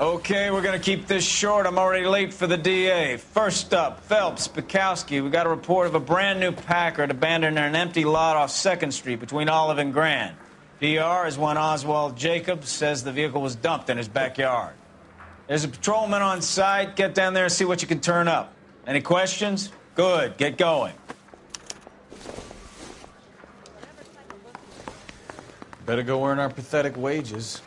Okay, we're gonna keep this short. I'm already late for the DA. First up, Phelps, Bukowski. We got a report of a brand new Packard abandoned in an empty lot off 2nd Street between Olive and Grand. PR is one Oswald Jacobs says the vehicle was dumped in his backyard. There's a patrolman on site. Get down there and see what you can turn up. Any questions? Good. Get going. Better go earn our pathetic wages.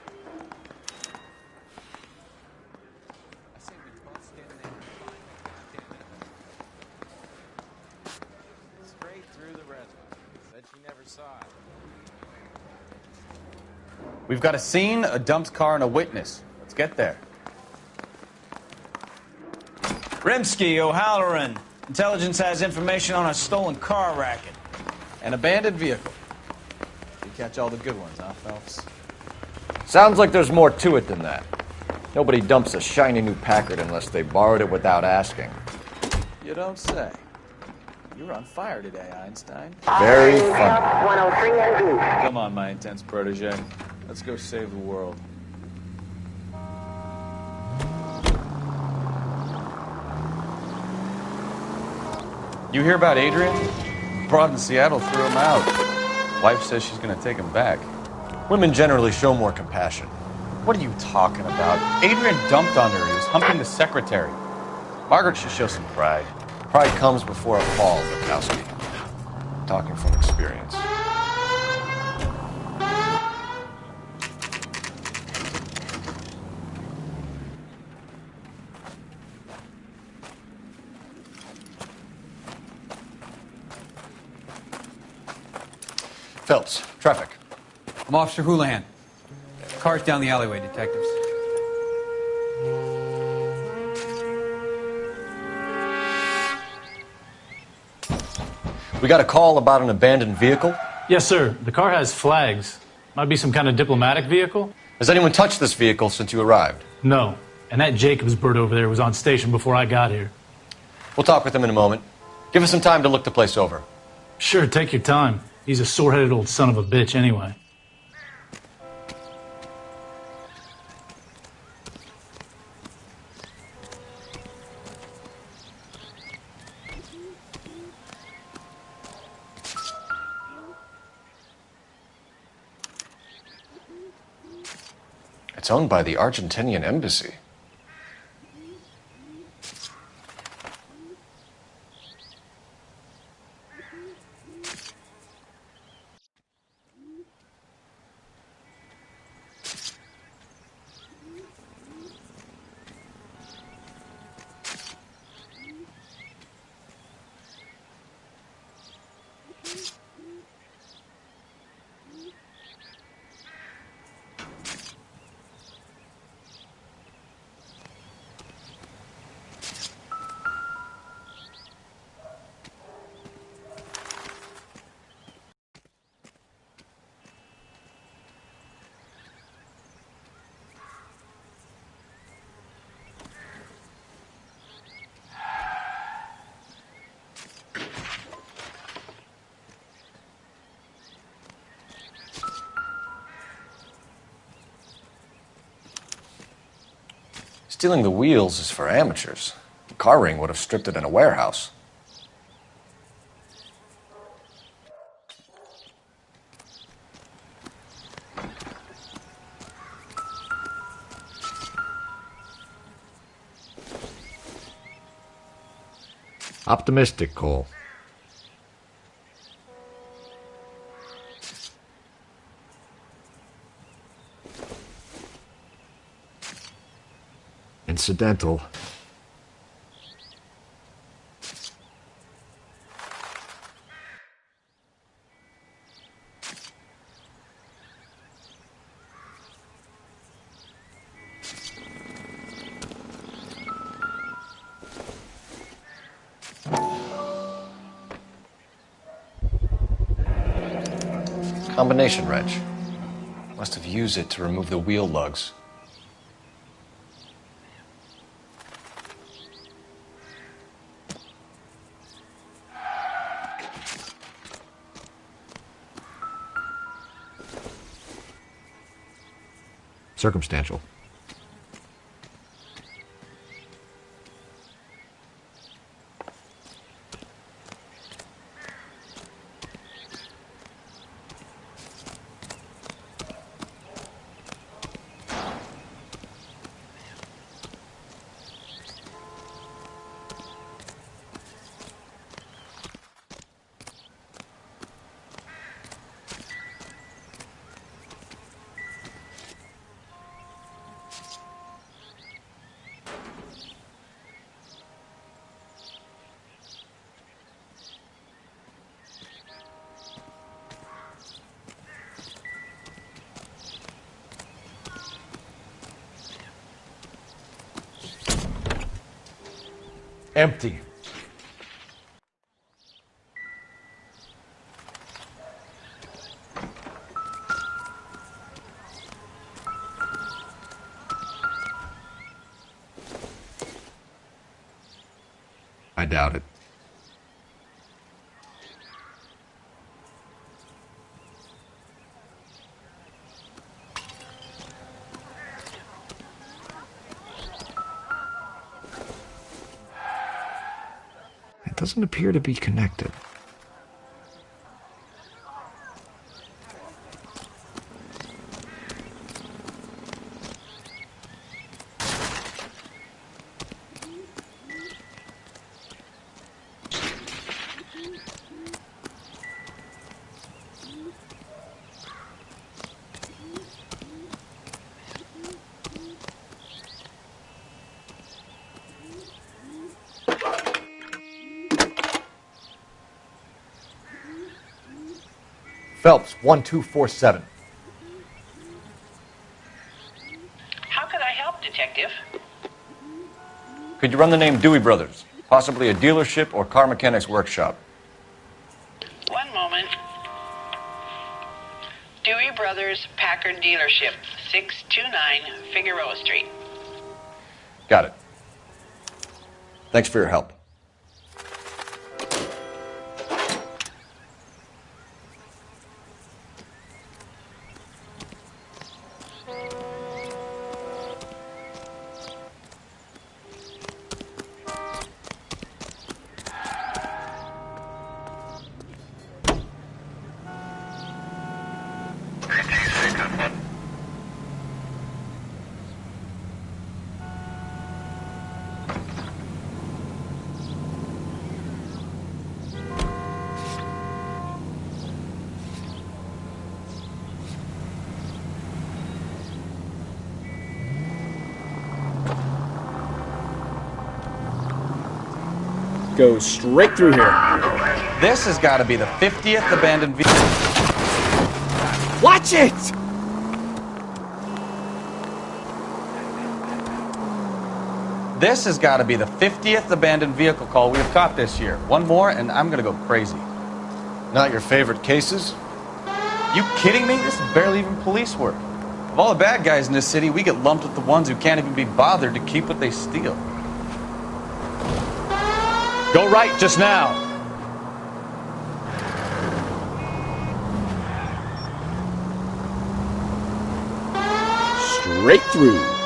Straight through the residence. Said she never saw it. We've got a scene, a dumped car, and a witness. Let's get there. Rimsky, O'Halloran. Intelligence has information on a stolen car racket. An abandoned vehicle. You catch all the good ones, huh, Phelps? Sounds like there's more to it than that. Nobody dumps a shiny new Packard unless they borrowed it without asking. You don't say. You're on fire today, Einstein. Very funny. 103 ND. Come on, my intense protege. Let's go save the world. You hear about Adrian? Broad in Seattle threw him out. Wife says she's gonna take him back. Women generally show more compassion. What are you talking about? Adrian dumped on her. He was humping the secretary. Margaret should show some pride. Pride comes before a fall, Bukowski. Talking from experience. Phelps, traffic. I'm Officer Houlihan. Car's down the alleyway, detectives. We got a call about an abandoned vehicle. Yes, sir. The car has flags. Might be some kind of diplomatic vehicle? Has anyone touched this vehicle since you arrived? No. And that Jacobs bird over there was on station before I got here. We'll talk with him in a moment. Give us some time to look the place over. Sure, take your time. He's a sore-headed old son of a bitch anyway. It's owned by the Argentinian embassy. Stealing the wheels is for amateurs. The car ring would have stripped it in a warehouse. Optimistic, Cole. Incidental. Combination wrench. Must have used it to remove the wheel lugs. Circumstantial. Empty. I doubt it. It doesn't appear to be connected. Phelps, 1247. How can I help, Detective? Could you run the name Dewey Brothers? Possibly a dealership or car mechanics workshop. One moment. Dewey Brothers Packard Dealership, 629 Figueroa Street. Got it. Thanks for your help. Go straight through here. This has got to be the 50th abandoned vehicle. Watch it! This has got to be the 50th abandoned vehicle call we have caught this year. One more, and I'm going to go crazy. Not your favorite cases? You kidding me? This is barely even police work. Of all the bad guys in this city, we get lumped with the ones who can't even be bothered to keep what they steal. Go right just now. Straight through.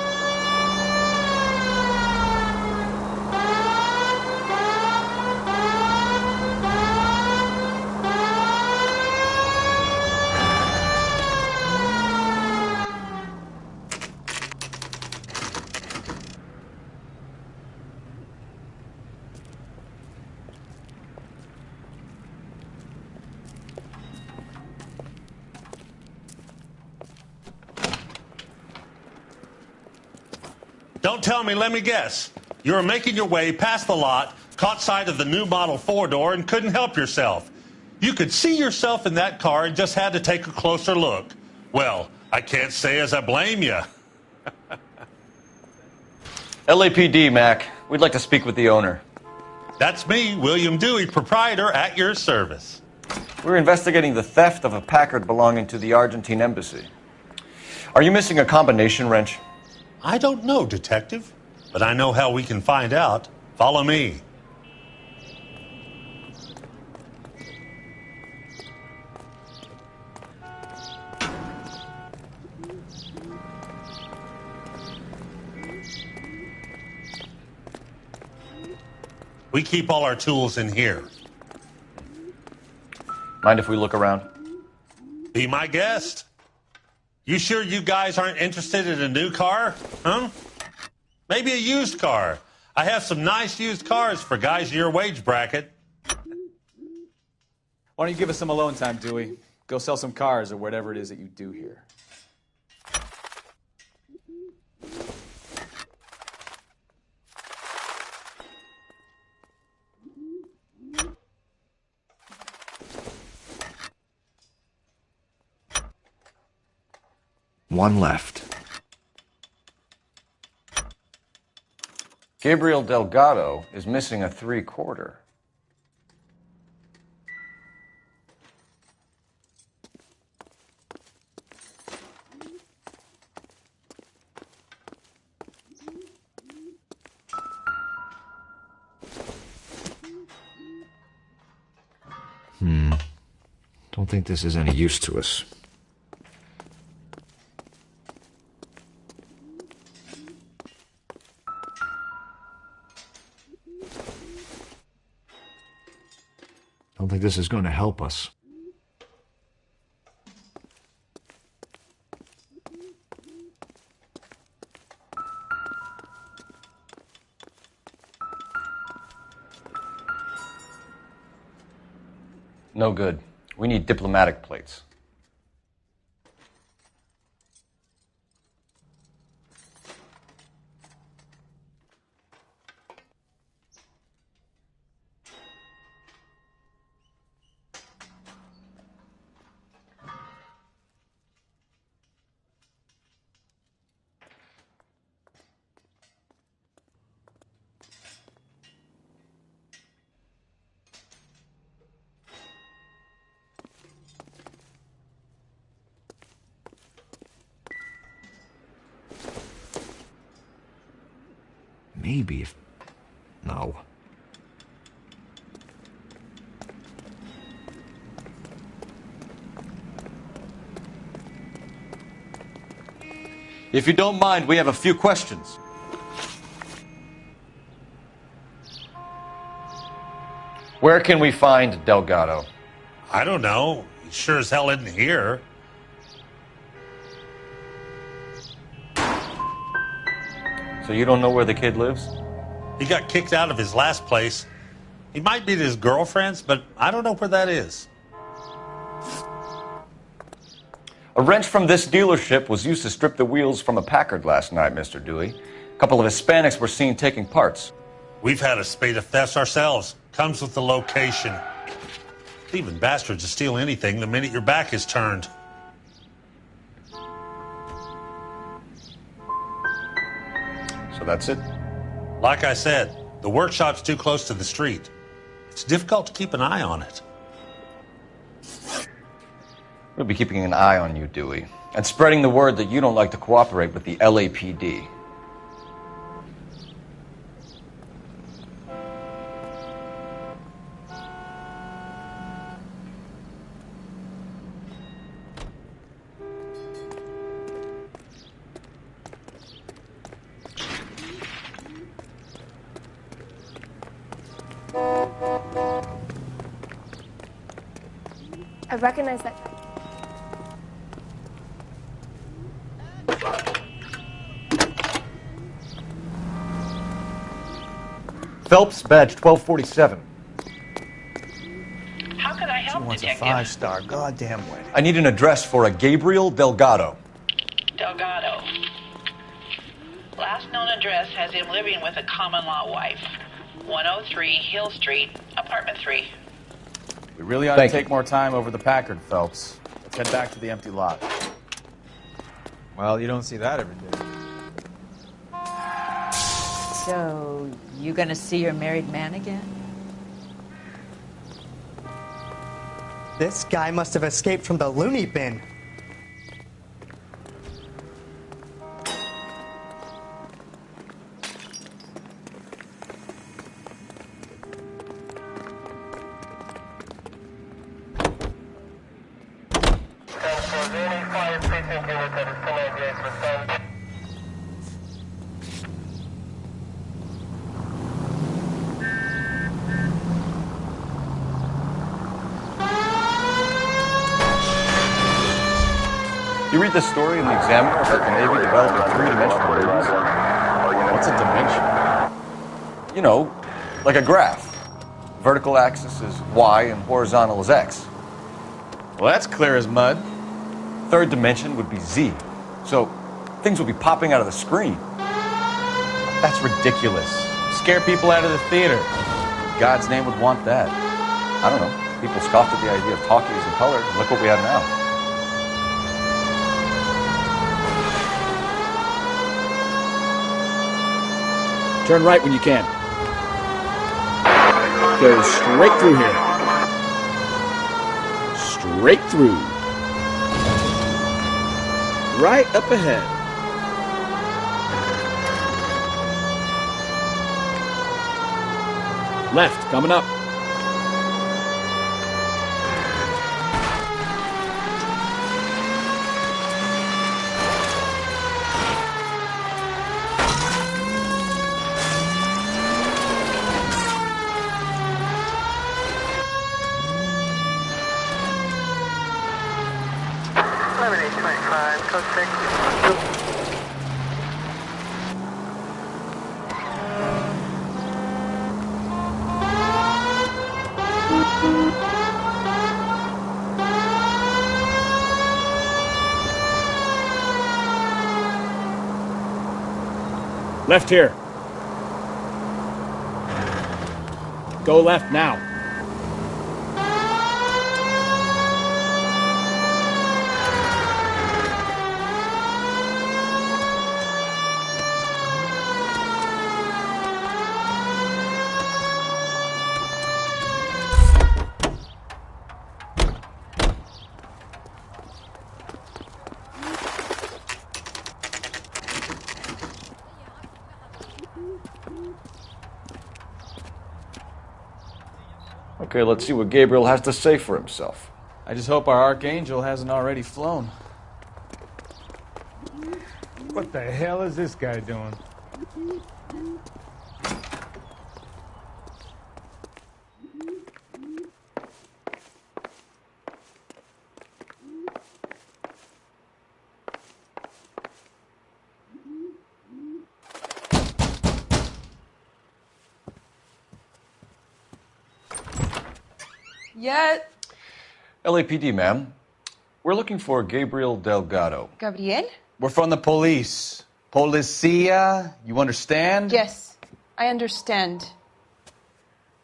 Don't tell me, let me guess. You were making your way past the lot, caught sight of the new model 4-door, and couldn't help yourself. You could see yourself in that car and just had to take a closer look. Well, I can't say as I blame you. LAPD, Mac. We'd like to speak with the owner. That's me, William Dewey, proprietor, at your service. We're investigating the theft of a Packard belonging to the Argentine embassy. Are you missing a combination wrench? I don't know, Detective, but I know how we can find out. Follow me. We keep all our tools in here. Mind if we look around? Be my guest. You sure you guys aren't interested in a new car? Huh? Maybe a used car. I have some nice used cars for guys in your wage bracket. Why don't you give us some alone time, Dewey? Go sell some cars or whatever it is that you do here. One left. Gabriel Delgado is missing a 3/4. Don't think this is any use to us. Don't think this is going to help us. No good. We need diplomatic plates. Maybe if... No. If you don't mind, we have a few questions. Where can we find Delgado? I don't know. He sure as hell isn't here. So you don't know where the kid lives? He got kicked out of his last place. He might be at his girlfriend's, but I don't know where that is. A wrench from this dealership was used to strip the wheels from a Packard last night, Mr. Dewey. A couple of Hispanics were seen taking parts. We've had a spate of thefts ourselves. Comes with the location. Thieving bastards to steal anything the minute your back is turned. So that's it? Like I said, the workshop's too close to the street. It's difficult to keep an eye on it. We'll be keeping an eye on you, Dewey, and spreading the word that you don't like to cooperate with the LAPD. I recognize that. Phelps, badge 1247. How can I help, Wants a Detective? 5-star goddamn wedding. I need an address for a Gabriel Delgado. Delgado. Last known address has him living with a common-law wife. 103 Hill Street, apartment 3. We really ought Thank to you. take more time over the Packard, Phelps. Let's head back to the empty lot. Well, you don't see that every day. So, you gonna see your married man again? This guy must have escaped from the loony bin. You read the story in the Examiner about the Navy developing three-dimensional movies? What's a dimension? You know, like a graph. Vertical axis is Y and horizontal is X. Well, that's clear as mud. Third dimension would be Z. So things would be popping out of the screen. That's ridiculous. Scare people out of the theater. God's name would want that. I don't know. People scoffed at the idea of talkies in color. Look what we have now. Turn right when you can. Go straight through here. Straight through. Right up ahead. Left, coming up. Left here. Go left now. Okay, let's see what Gabriel has to say for himself. I just hope our archangel hasn't already flown. What the hell is this guy doing? Yeah. LAPD, ma'am. We're looking for Gabriel Delgado. Gabriel? We're from the police. Policia, you understand? Yes, I understand.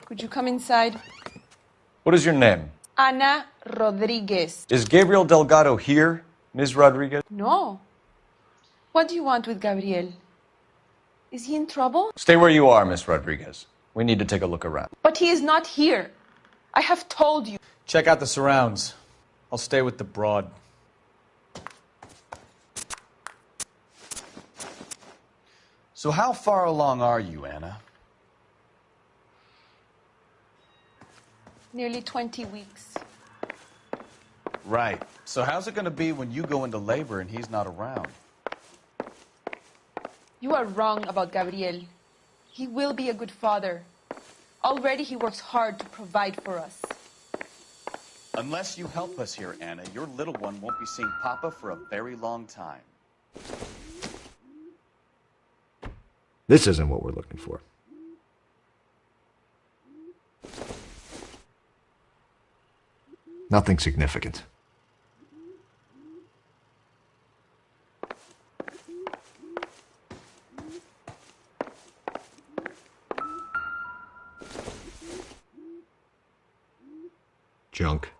Could you come inside? What is your name? Ana Rodriguez. Is Gabriel Delgado here, Ms. Rodriguez? No. What do you want with Gabriel? Is he in trouble? Stay where you are, Ms. Rodriguez. We need to take a look around. But he is not here. I have told you. Check out the surrounds. I'll stay with the broad. So how far along are you, Anna? Nearly 20 weeks. Right. So how's it going to be when you go into labor and he's not around? You are wrong about Gabriel. He will be a good father. Already he works hard to provide for us. Unless you help us here, Anna, your little one won't be seeing Papa for a very long time. This isn't what we're looking for. Nothing significant. Junk.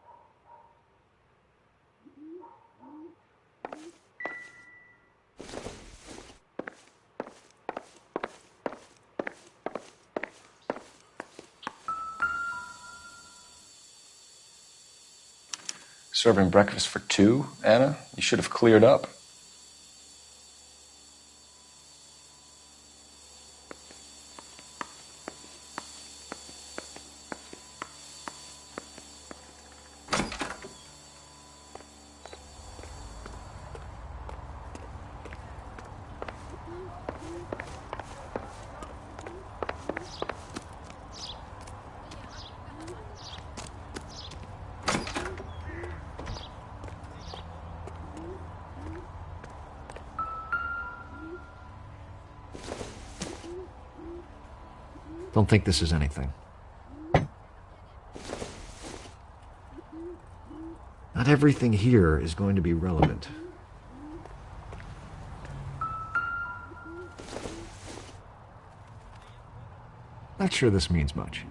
Serving breakfast for two, Anna? You should have cleared up. Don't think this is anything. Not everything here is going to be relevant. Not sure this means much.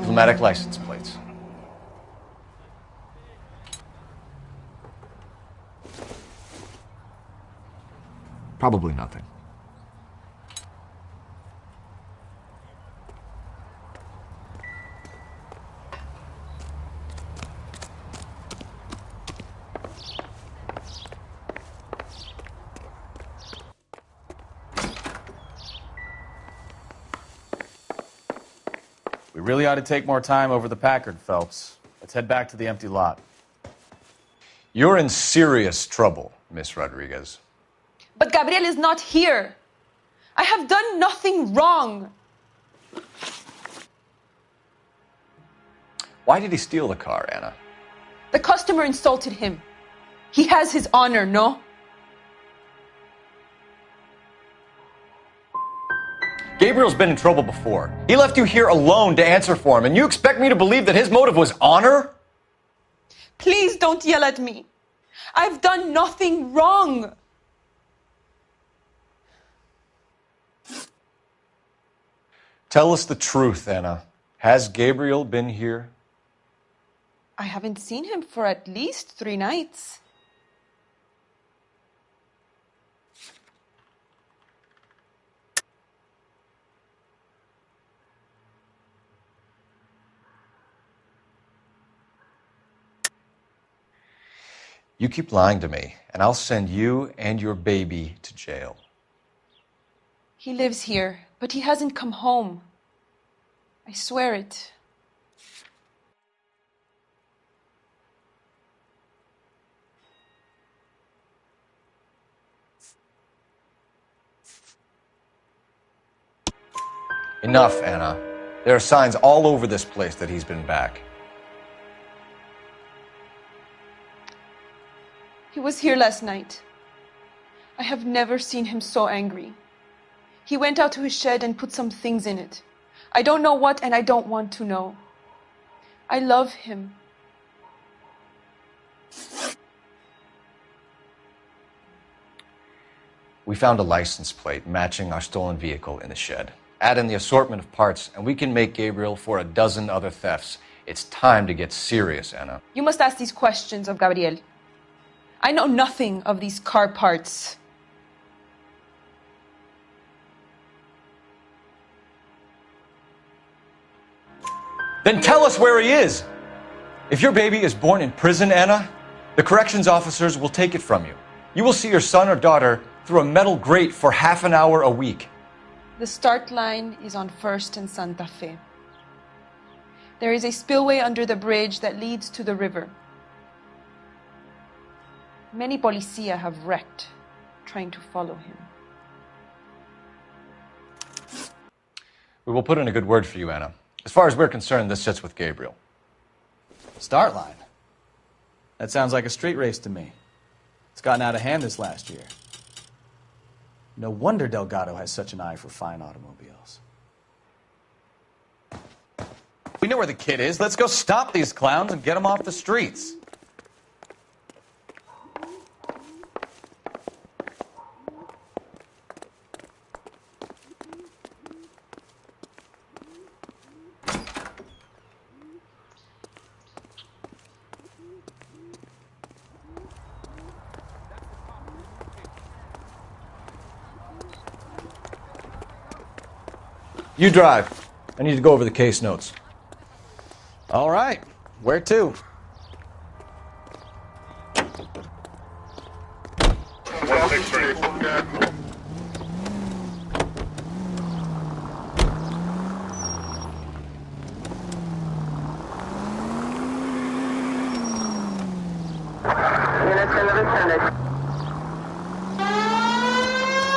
diplomatic license plates. Probably nothing. We really ought to take more time over the Packard, Phelps. Let's head back to the empty lot. You're in serious trouble, Miss Rodriguez. But Gabriel is not here. I have done nothing wrong. Why did he steal the car, Anna? The customer insulted him. He has his honor, no? Gabriel's been in trouble before. He left you here alone to answer for him, and you expect me to believe that his motive was honor? Please don't yell at me. I've done nothing wrong. Tell us the truth, Anna. Has Gabriel been here? I haven't seen him for at least 3 nights. You keep lying to me, and I'll send you and your baby to jail. He lives here, but he hasn't come home. I swear it. Enough, Anna. There are signs all over this place that he's been back. He was here last night. I have never seen him so angry. He went out to his shed and put some things in it. I don't know what, and I don't want to know. I love him. We found a license plate matching our stolen vehicle in the shed. Add in the assortment of parts, and we can make Gabriel for a dozen other thefts. It's time to get serious, Anna. You must ask these questions of Gabriel. I know nothing of these car parts. Then tell us where he is. If your baby is born in prison, Anna, the corrections officers will take it from you. You will see your son or daughter through a metal grate for half an hour a week. The start line is on 1st and Santa Fe. There is a spillway under the bridge that leads to the river. Many policia have wrecked trying to follow him. We will put in a good word for you, Anna. As far as we're concerned, this sits with Gabriel. Start line? That sounds like a street race to me. It's gotten out of hand this last year. No wonder Delgado has such an eye for fine automobiles. We know where the kid is. Let's go stop these clowns and get them off the streets. You drive. I need to go over the case notes. All right. Where to?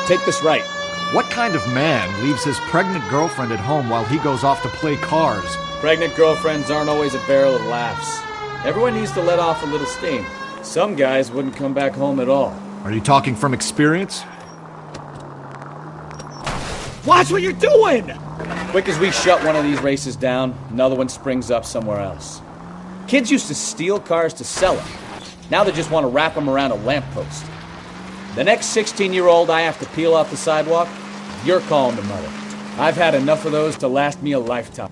Take this right. What kind of man leaves his pregnant girlfriend at home while he goes off to play cars? Pregnant girlfriends aren't always a barrel of laughs. Everyone needs to let off a little steam. Some guys wouldn't come back home at all. Are you talking from experience? Watch what you're doing! Quick as we shut one of these races down, another one springs up somewhere else. Kids used to steal cars to sell them. Now they just want to wrap them around a lamppost. The next 16-year-old I have to peel off the sidewalk, you're calling the mother. I've had enough of those to last me a lifetime.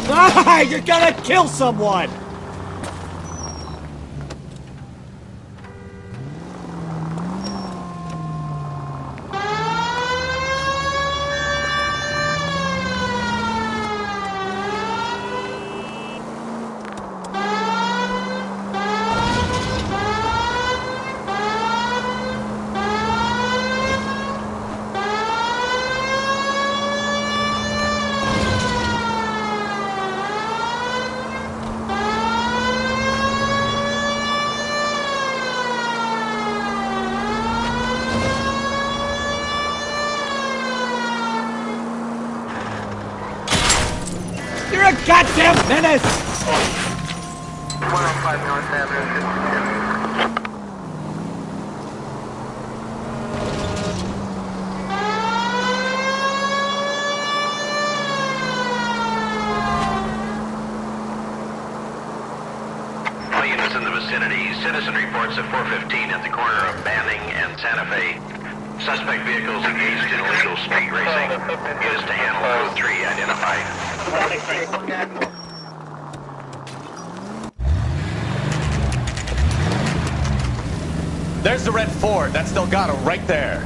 Ah, you're gonna kill someone! You're a goddamn menace! 105 North Avenue, 52. All units in the vicinity. Citizen reports at 415 at the corner of Banning and Santa Fe. Suspect vehicles engaged in illegal street racing. Units to handle code 3 identified. There's the red Ford. That's Delgado right there.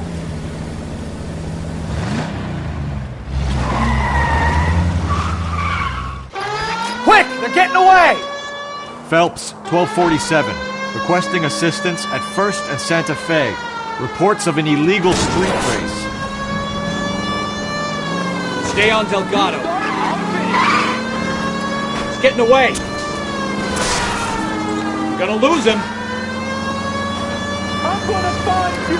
Quick! They're getting away! Phelps, 1247. Requesting assistance at 1st and Santa Fe. Reports of an illegal street race. Stay on Delgado. He's getting away. You're gonna lose him. I'm gonna find you!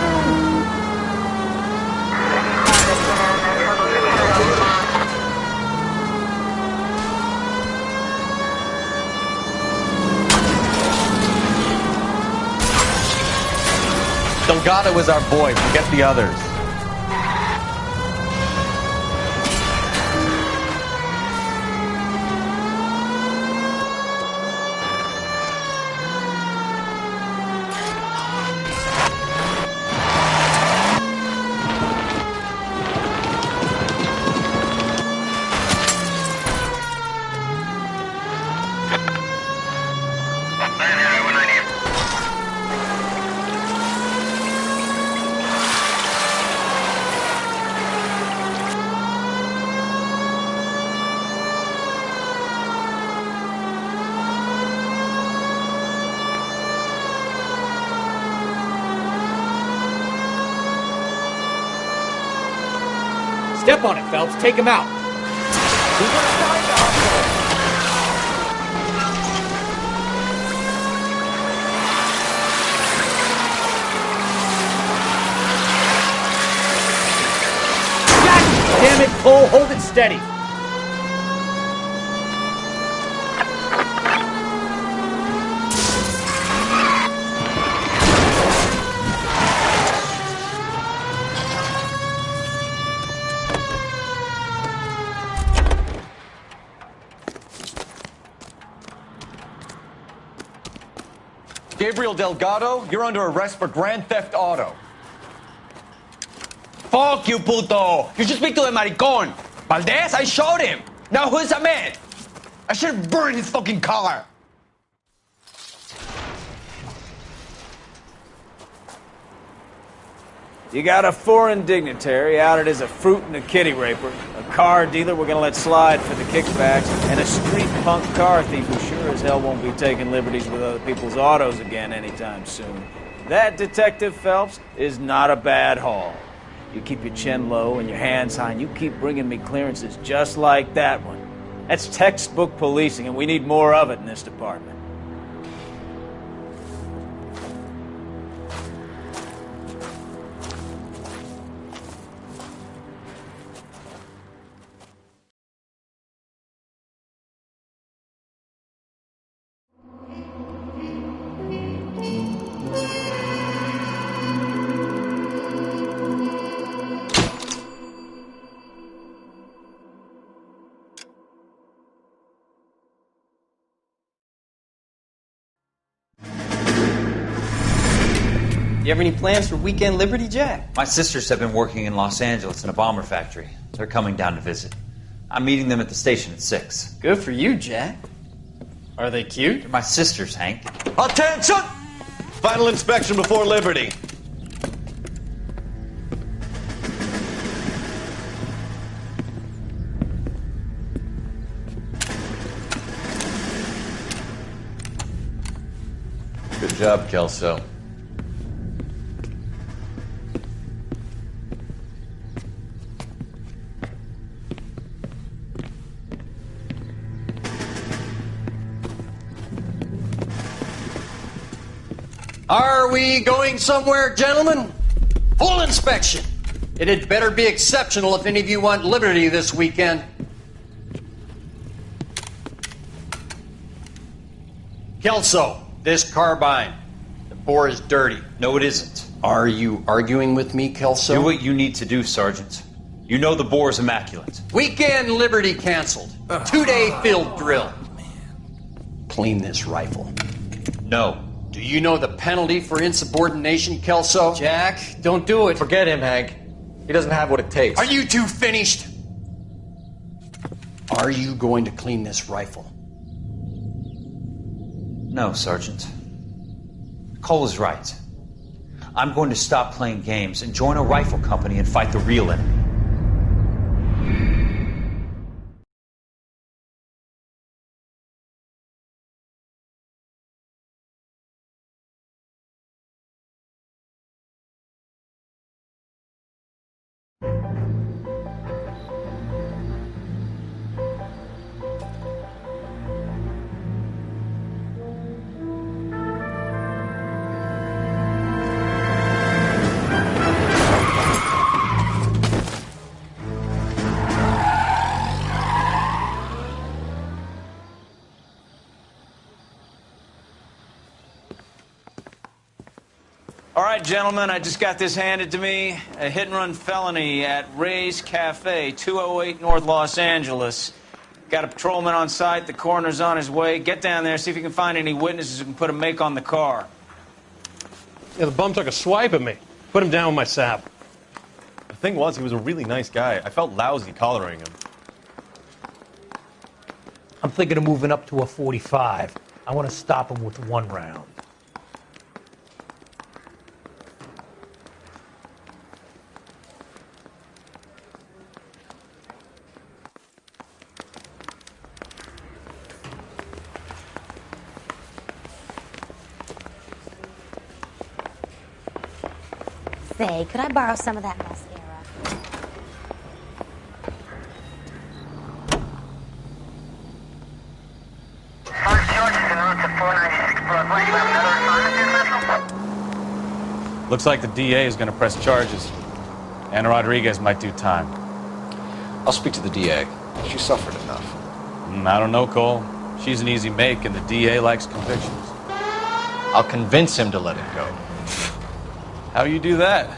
Delgado is our boy. Forget the others. Step on it, Phelps. Take him out. God damn it, Cole. Hold it steady. Gabriel Delgado, you're under arrest for grand theft auto. Fuck you, puto! You should speak to the maricon. Valdez, I showed him. Now who's the man? I should burn his fucking car. You got a foreign dignitary outed as a fruit and a kitty raper, a car dealer we're gonna let slide for the kickbacks, and a street punk car thief who sure as hell won't be taking liberties with other people's autos again anytime soon. That, Detective Phelps, is not a bad haul. You keep your chin low and your hands high, and you keep bringing me clearances just like that one. That's textbook policing, and we need more of it in this department. You have any plans for weekend Liberty, Jack? My sisters have been working in Los Angeles in a bomber factory. They're coming down to visit. I'm meeting them at the station at 6. Good for you, Jack. Are they cute? They're my sisters, Hank. Attention! Final inspection before liberty. Good job, Kelso. Are we going somewhere, gentlemen? Full inspection. It had better be exceptional if any of you want liberty this weekend. Kelso, this carbine. The bore is dirty. No, it isn't. Are you arguing with me, Kelso? Do what you need to do, Sergeant. You know the bore is immaculate. Weekend liberty canceled. 2-day field drill. Clean this rifle. No. Do you know the penalty for insubordination, Kelso? Jack, don't do it. Forget him, Hank. He doesn't have what it takes. Are you two finished? Are you going to clean this rifle? No, Sergeant. Cole is right. I'm going to stop playing games and join a rifle company and fight the real enemy. All right, gentlemen, I just got this handed to me. A hit-and-run felony at Ray's Cafe, 208 North Los Angeles. Got a patrolman on site. The coroner's on his way. Get down there, see if you can find any witnesses who can put a make on the car. Yeah, the bum took a swipe at me. Put him down with my sap. The thing was, he was a really nice guy. I felt lousy collaring him. I'm thinking of moving up to a 45. I want to stop him with one round. Say, could I borrow some of that mascara? Looks like the DA is going to press charges. Anna Rodriguez might do time. I'll speak to the DA. She suffered enough. I don't know, Cole. She's an easy make, and the DA likes convictions. I'll convince him to let it go. How you do that?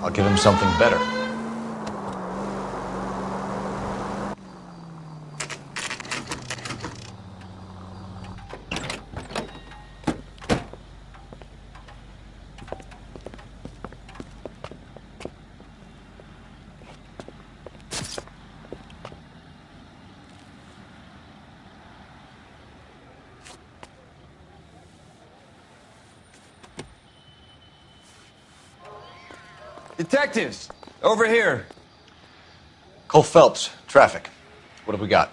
I'll give him something better. Detectives, over here. Cole Phelps, traffic. What have we got?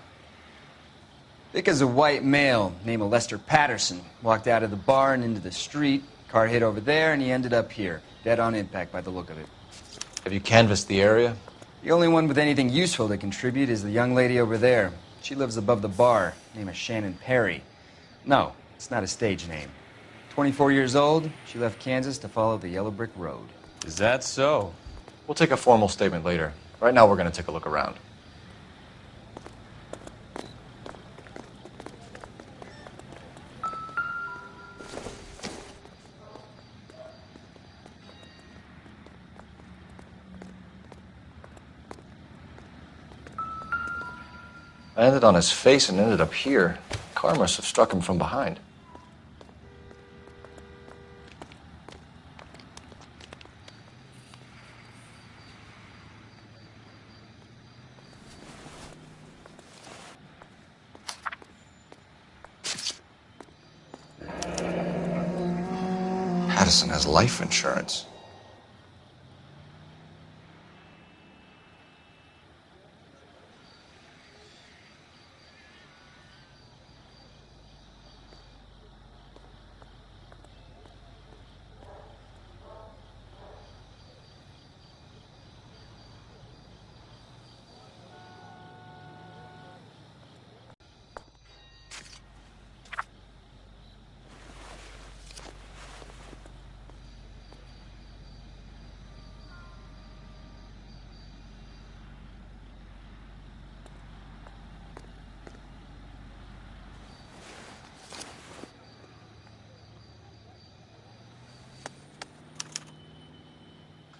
Vic is a white male named Lester Patterson. Walked out of the bar and into the street. Car hit over there, and he ended up here. Dead on impact by the look of it. Have you canvassed the area? The only one with anything useful to contribute is the young lady over there. She lives above the bar. Name is Shannon Perry. No, it's not a stage name. 24 years old, she left Kansas to follow the Yellow Brick Road. Is that so? We'll take a formal statement later. Right now, we're going to take a look around. I landed on his face and ended up here. The car must have struck him from behind. Patterson has life insurance.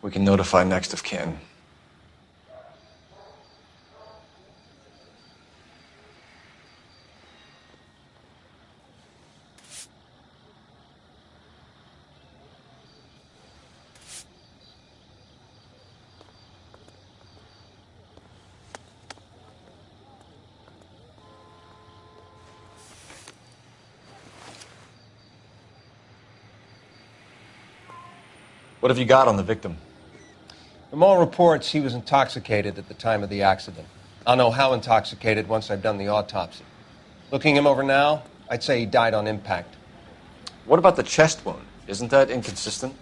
We can notify next of kin. What have you got on the victim? From all reports, he was intoxicated at the time of the accident. I'll know how intoxicated once I've done the autopsy. Looking him over now, I'd say he died on impact. What about the chest wound? Isn't that inconsistent?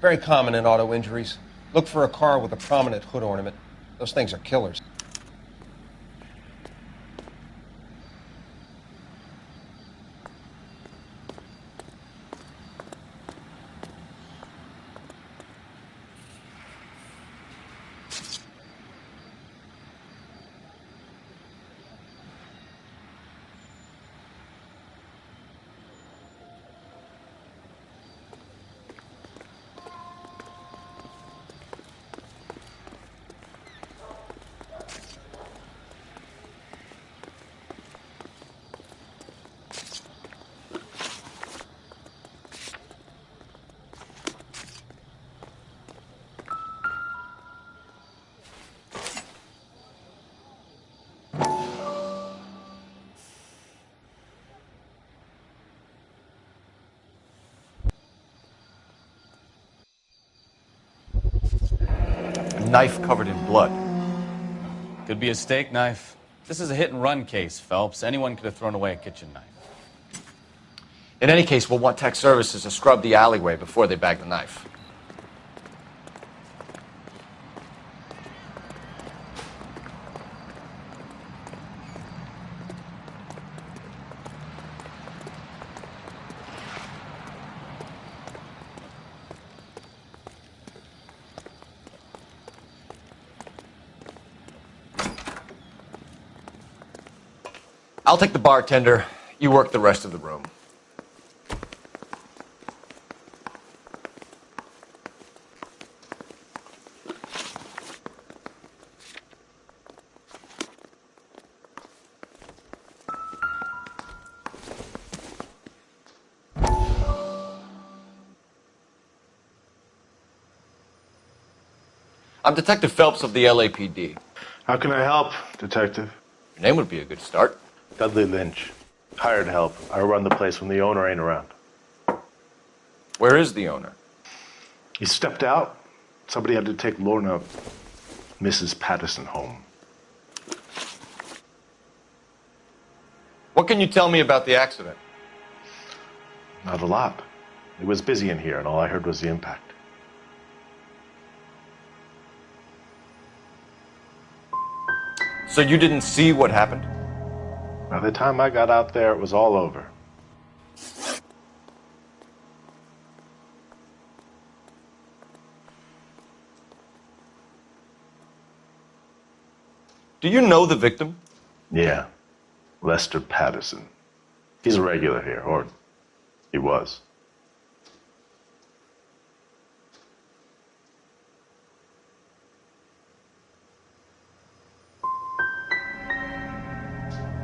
Very common in auto injuries. Look for a car with a prominent hood ornament. Those things are killers. Knife covered in blood. Could be a steak knife. This is a hit-and-run case, Phelps. Anyone could have thrown away a kitchen knife. In any case, we'll want tech services to scrub the alleyway before they bag the knife. I'll take the bartender. You work the rest of the room. I'm Detective Phelps of the LAPD. How can I help, Detective? Your name would be a good start. Dudley Lynch. Hired help. I run the place when the owner ain't around. Where is the owner? He stepped out. Somebody had to take Lorna, Mrs. Patterson, home. What can you tell me about the accident? Not a lot. It was busy in here, and all I heard was the impact. So you didn't see what happened? By the time I got out there, it was all over. Do you know the victim? Yeah. Lester Patterson. He's a regular here, or he was.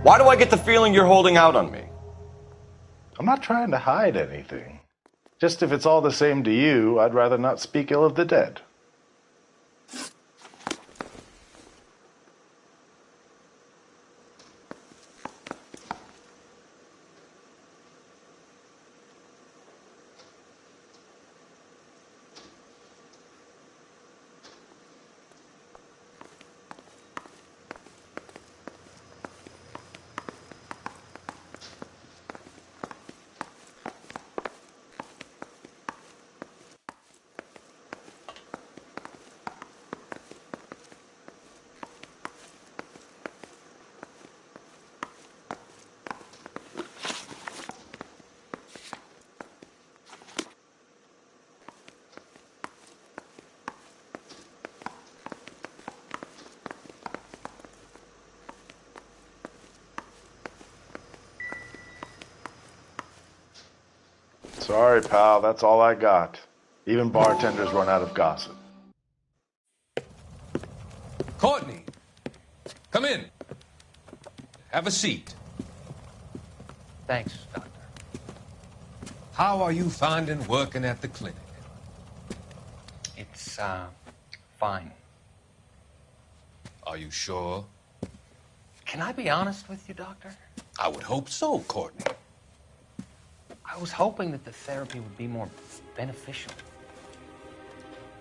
Why do I get the feeling you're holding out on me? I'm not trying to hide anything. Just if it's all the same to you, I'd rather not speak ill of the dead. Sorry, pal, that's all I got. Even bartenders run out of gossip. Courtney, come in. Have a seat. Thanks, Doctor. How are you finding working at the clinic? It's, fine. Are you sure? Can I be honest with you, Doctor? I would hope so, Courtney. I was hoping that the therapy would be more beneficial.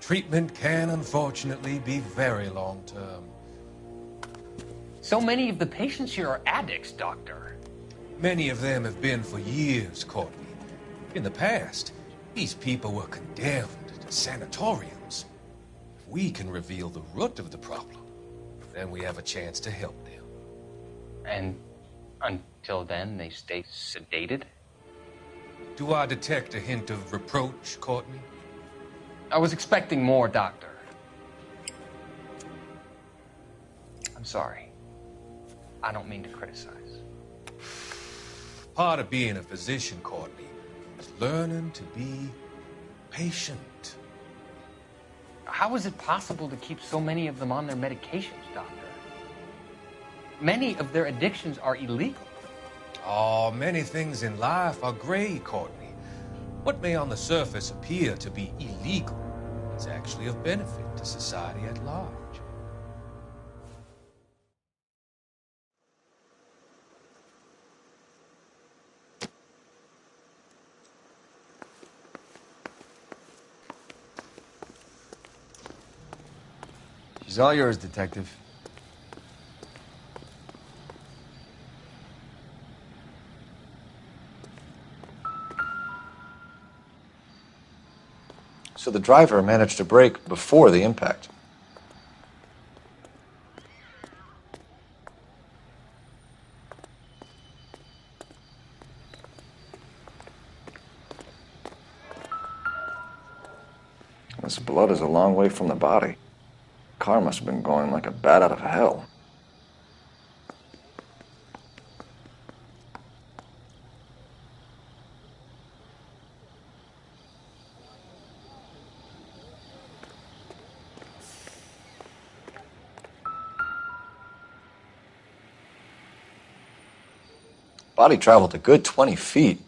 Treatment can, unfortunately, be very long-term. So many of the patients here are addicts, Doctor. Many of them have been for years, Courtney. In the past, these people were condemned to sanatoriums. If we can reveal the root of the problem, then we have a chance to help them. And until then, they stay sedated? Do I detect a hint of reproach, Courtney? I was expecting more, Doctor. I'm sorry. I don't mean to criticize. Part of being a physician, Courtney, is learning to be patient. How is it possible to keep so many of them on their medications, Doctor? Many of their addictions are illegal. Oh, many things in life are gray, Courtney. What may on the surface appear to be illegal is actually of benefit to society at large. She's all yours, Detective. So the driver managed to brake before the impact. This blood is a long way from the body. Car must have been going like a bat out of hell. Body traveled a good 20 feet.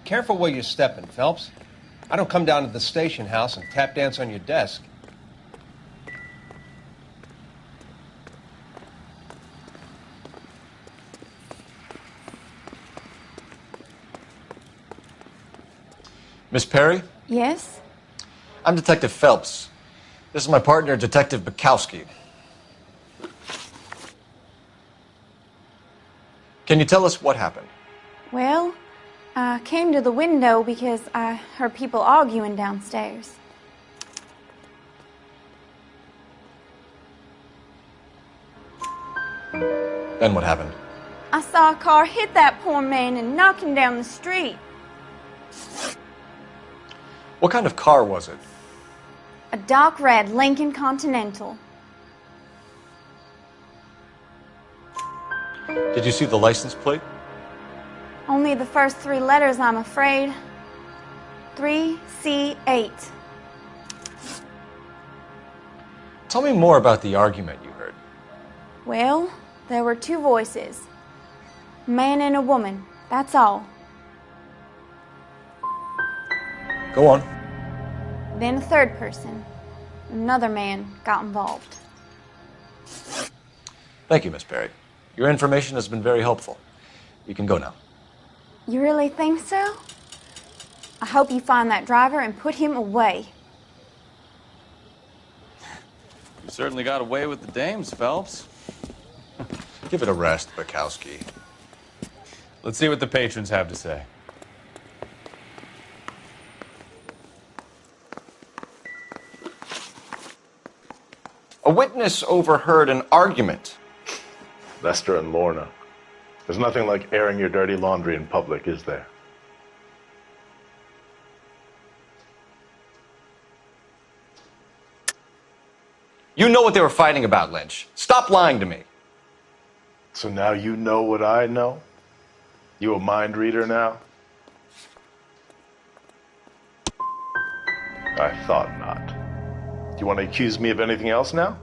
Careful where you're stepping, Phelps. I don't come down to the station house and tap dance on your desk. Miss Perry? Yes? I'm Detective Phelps. This is my partner, Detective Bukowski. Can you tell us what happened? Well, I came to the window because I heard people arguing downstairs. Then what happened? I saw a car hit that poor man and knock him down the street. What kind of car was it? A dark red Lincoln Continental. Did you see the license plate? Only the first three letters, I'm afraid. 3C8. Tell me more about the argument you heard. Well, there were two voices. A man and a woman, that's all. Go on. Then a third person. Another man got involved. Thank you, Miss Perry. Your information has been very helpful. You can go now. You really think so? I hope you find that driver and put him away. You certainly got away with the dames, Phelps. Give it a rest, Bukowski. Let's see what the patrons have to say. A witness overheard an argument. Lester and Lorna. There's nothing like airing your dirty laundry in public, is there? You know what they were fighting about, Lynch. Stop lying to me. So now you know what I know? You a mind reader now? I thought not. Do you want to accuse me of anything else now?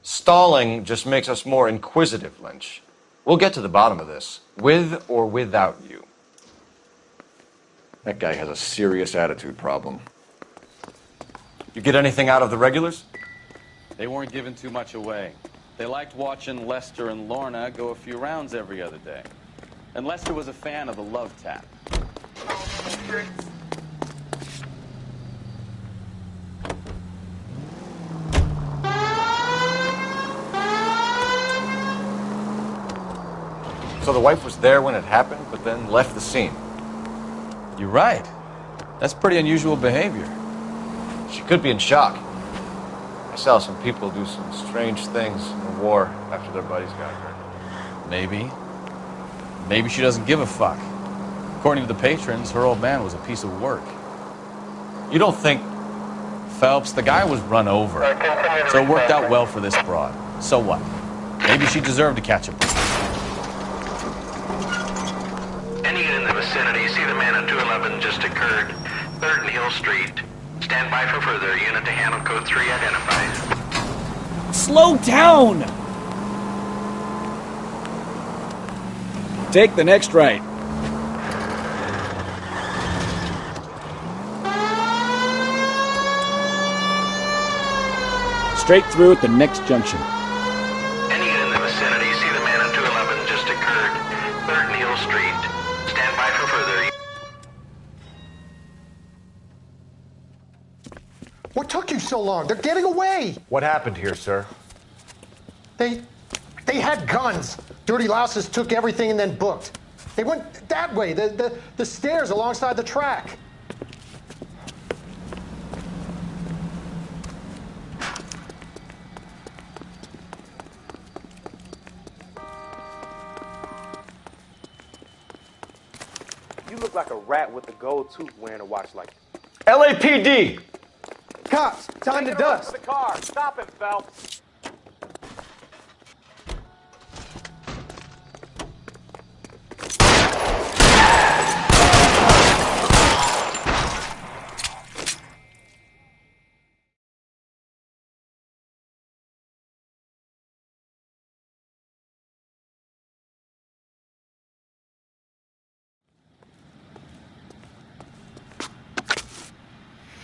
Stalling just makes us more inquisitive, Lynch. We'll get to the bottom of this, with or without you. That guy has a serious attitude problem. You get anything out of the regulars? They weren't giving too much away. They liked watching Lester and Lorna go a few rounds every other day. And Lester was a fan of the love tap. So the wife was there when it happened, but then left the scene. You're right. That's pretty unusual behavior. She could be in shock. I saw some people do some strange things in the war after their buddies got hurt. Maybe. Maybe she doesn't give a fuck. According to the patrons, her old man was a piece of work. You don't think... Phelps, the guy was run over. So it worked out well for this broad. So what? Maybe she deserved to catch a break. Any unit in the vicinity, see the man at 211 just occurred. 3rd and Hill Street. Stand by for further. Unit to handle code 3 identified. Slow down! Take the next right. Straight through at the next junction. Any unit in the vicinity, see the man at 211 just occurred. 3rd and Hill Street. Stand by for further. What took you so long? They're getting away! What happened here, sir? They had guns. Dirty louses took everything and then booked. They went that way, the stairs alongside the track. You look like a rat with a gold tooth wearing a watch like that. LAPD! Cops, time to dust. The car. Stop it, Phelps.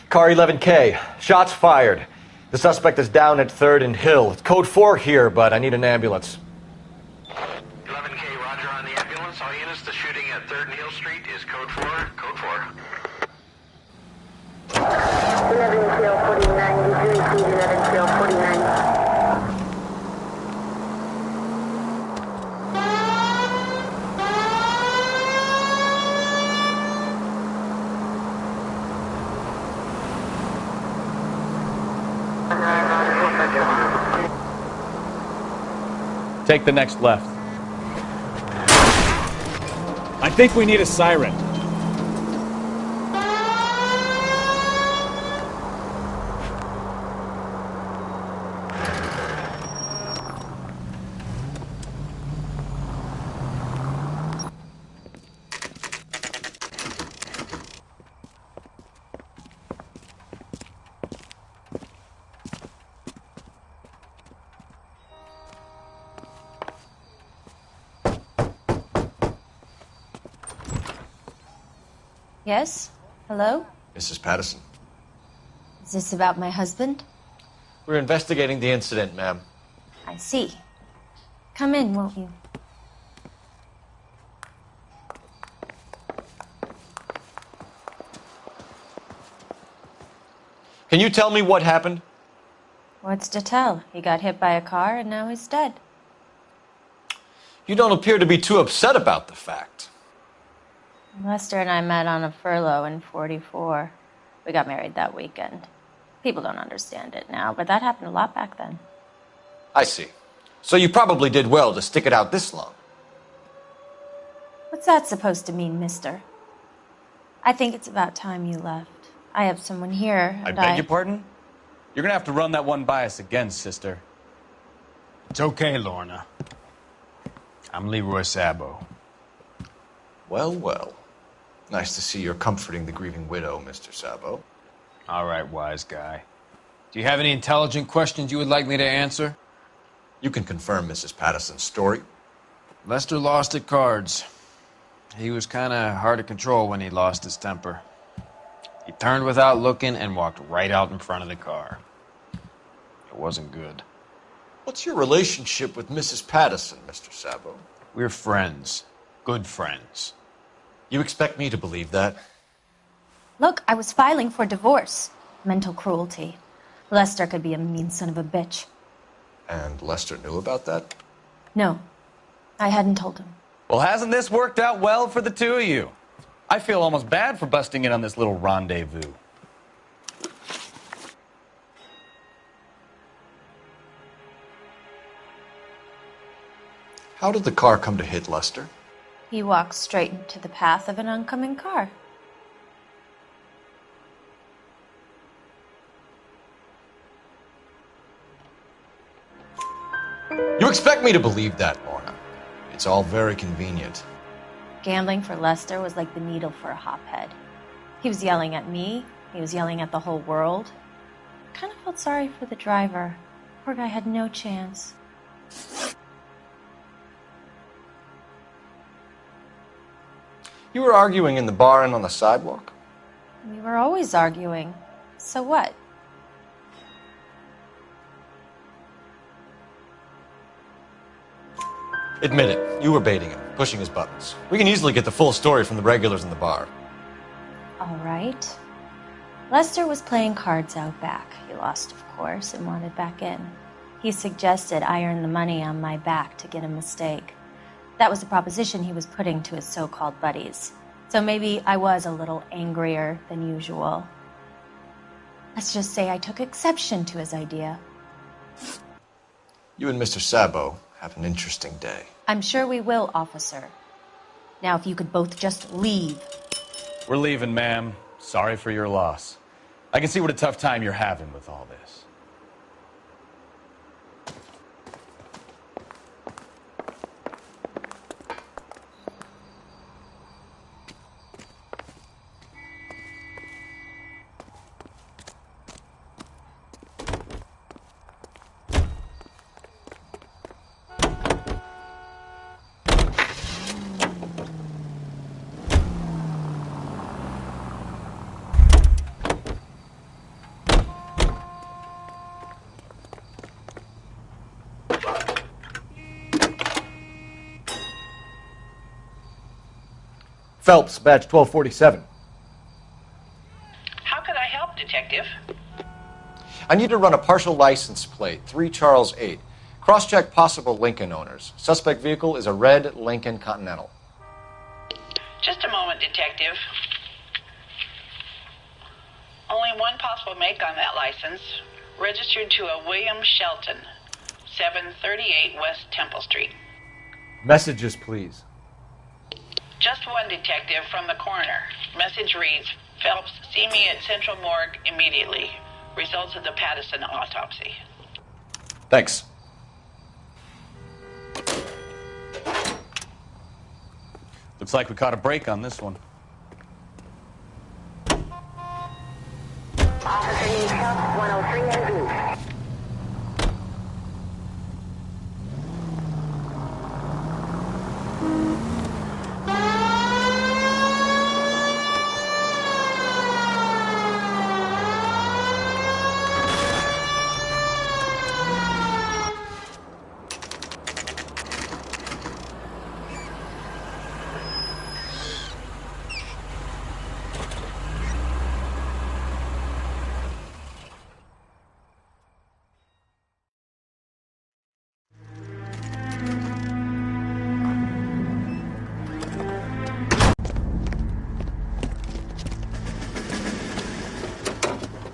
Car 11K. Shots fired. The suspect is down at 3rd and Hill. It's code 4 here, but I need an ambulance. 11K, roger on the ambulance. All units, the shooting at 3rd and Hill Street is code 4. Code 4. 11 Kill 49, you repeat 11 Kill 49. Take the next left. I think we need a siren. Yes? Hello? Mrs. Patterson. Is this about my husband? We're investigating the incident, ma'am. I see. Come in, won't you? Can you tell me what happened? What's to tell? He got hit by a car and now he's dead. You don't appear to be too upset about the fact. Lester and I met on a furlough in '44. We got married that weekend. People don't understand it now, but that happened a lot back then. I see. So you probably did well to stick it out this long. What's that supposed to mean, mister? I think it's about time you left. I have someone here, I and beg your pardon? You're gonna have to run that one by us again, sister. It's okay, Lorna. I'm Leroy Sabo. Well, well. Nice to see you're comforting the grieving widow, Mr. Sabo. All right, wise guy. Do you have any intelligent questions you would like me to answer? You can confirm Mrs. Patterson's story. Lester lost at cards. He was kind of hard to control when he lost his temper. He turned without looking and walked right out in front of the car. It wasn't good. What's your relationship with Mrs. Patterson, Mr. Sabo? We're friends. Good friends. You expect me to believe that? Look, I was filing for divorce. Mental cruelty. Lester could be a mean son of a bitch. And Lester knew about that? No, I hadn't told him. Well, hasn't this worked out well for the two of you? I feel almost bad for busting in on this little rendezvous. How did the car come to hit Lester? He walked straight into the path of an oncoming car. You expect me to believe that, Lorna? It's all very convenient. Gambling for Lester was like the needle for a hophead. He was yelling at me. He was yelling at the whole world. I kind of felt sorry for the driver. Poor guy had no chance. You were arguing in the bar and on the sidewalk? We were always arguing. So what? Admit it, you were baiting him, pushing his buttons. We can easily get the full story from the regulars in the bar. All right. Lester was playing cards out back. He lost, of course, and wanted back in. He suggested I earn the money on my back to get a mistake. That was the proposition he was putting to his so-called buddies. So maybe I was a little angrier than usual. Let's just say I took exception to his idea. You and Mr. Sabo have an interesting day. I'm sure we will, officer. Now, if you could both just leave. We're leaving, ma'am. Sorry for your loss. I can see what a tough time you're having with all this. Phelps, badge 1247. How could I help, Detective? I need to run a partial license plate, 3 Charles 8. Cross-check possible Lincoln owners. Suspect vehicle is a red Lincoln Continental. Just a moment, Detective. Only one possible make on that license. Registered to a William Shelton, 738 West Temple Street. Messages, please. Just one, Detective, from the coroner. Message reads, Phelps, see me at Central Morgue immediately. Results of the Patterson autopsy. Thanks. Looks like we caught a break on this one. Officer needs help, 103 NV.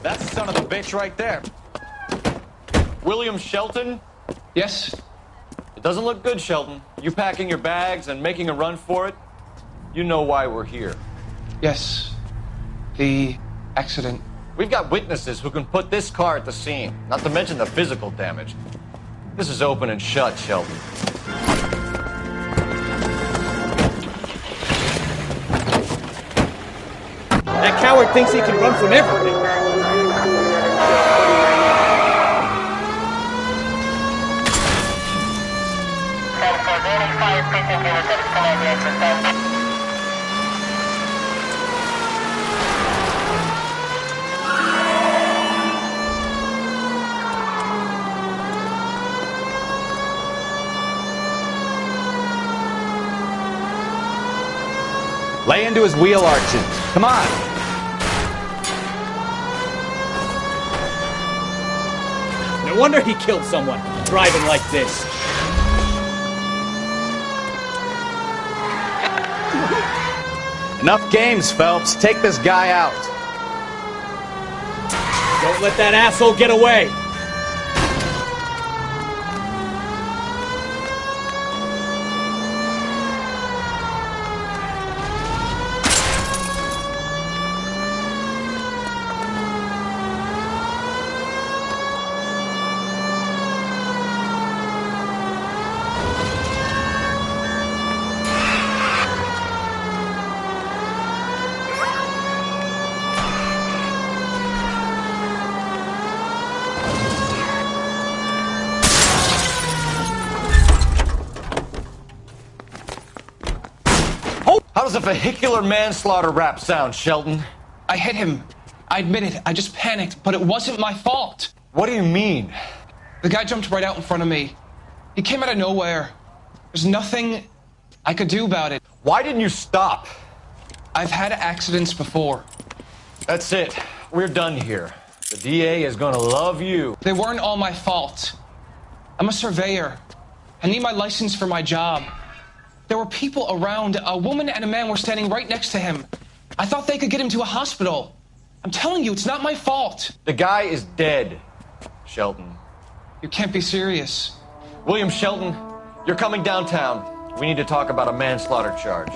That's the son of a bitch right there. William Shelton? Yes? It doesn't look good, Shelton. You packing your bags and making a run for it? You know why we're here. Yes. The accident. We've got witnesses who can put this car at the scene, not to mention the physical damage. This is open and shut, Sheldon. That coward thinks he can run from everything. Lay into his wheel arches. Come on. No wonder he killed someone, driving like this. Enough games, Phelps. Take this guy out. Don't let that asshole get away. How does a vehicular manslaughter rap sound, Sheldon? I hit him. I admit it. I just panicked, but it wasn't my fault. What do you mean? The guy jumped right out in front of me. He came out of nowhere. There's nothing I could do about it. Why didn't you stop? I've had accidents before. That's it. We're done here. The DA is gonna love you. They weren't all my fault. I'm a surveyor. I need my license for my job. There were people around. A woman and a man were standing right next to him. I thought they could get him to a hospital. I'm telling you, it's not my fault. The guy is dead, Sheldon. You can't be serious. William Shelton, you're coming downtown. We need to talk about a manslaughter charge.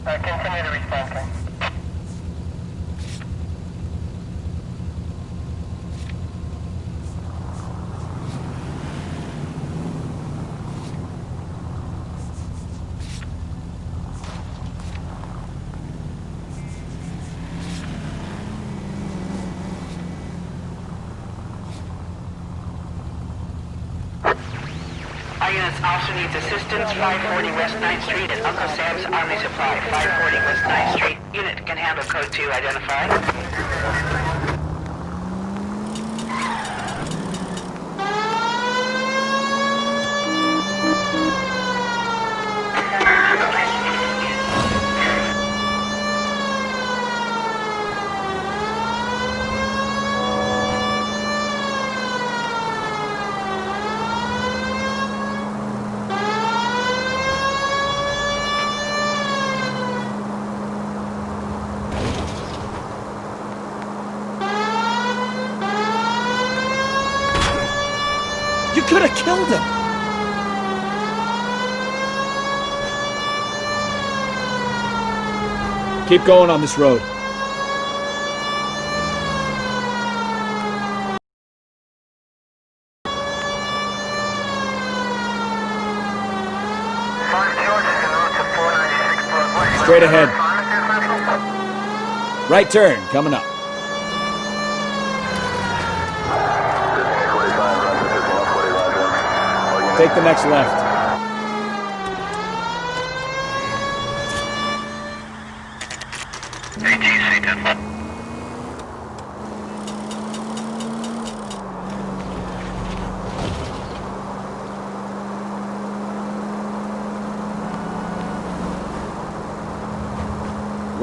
Continue to respond, Ken. Our units also needs assistance. 540 West 9th Street at Uncle Sam's Army Supply. 540 West 9th Street. Unit can handle code 2 identified. You could have killed him. Keep going on this road. Straight ahead. Right turn, coming up. Take the next left.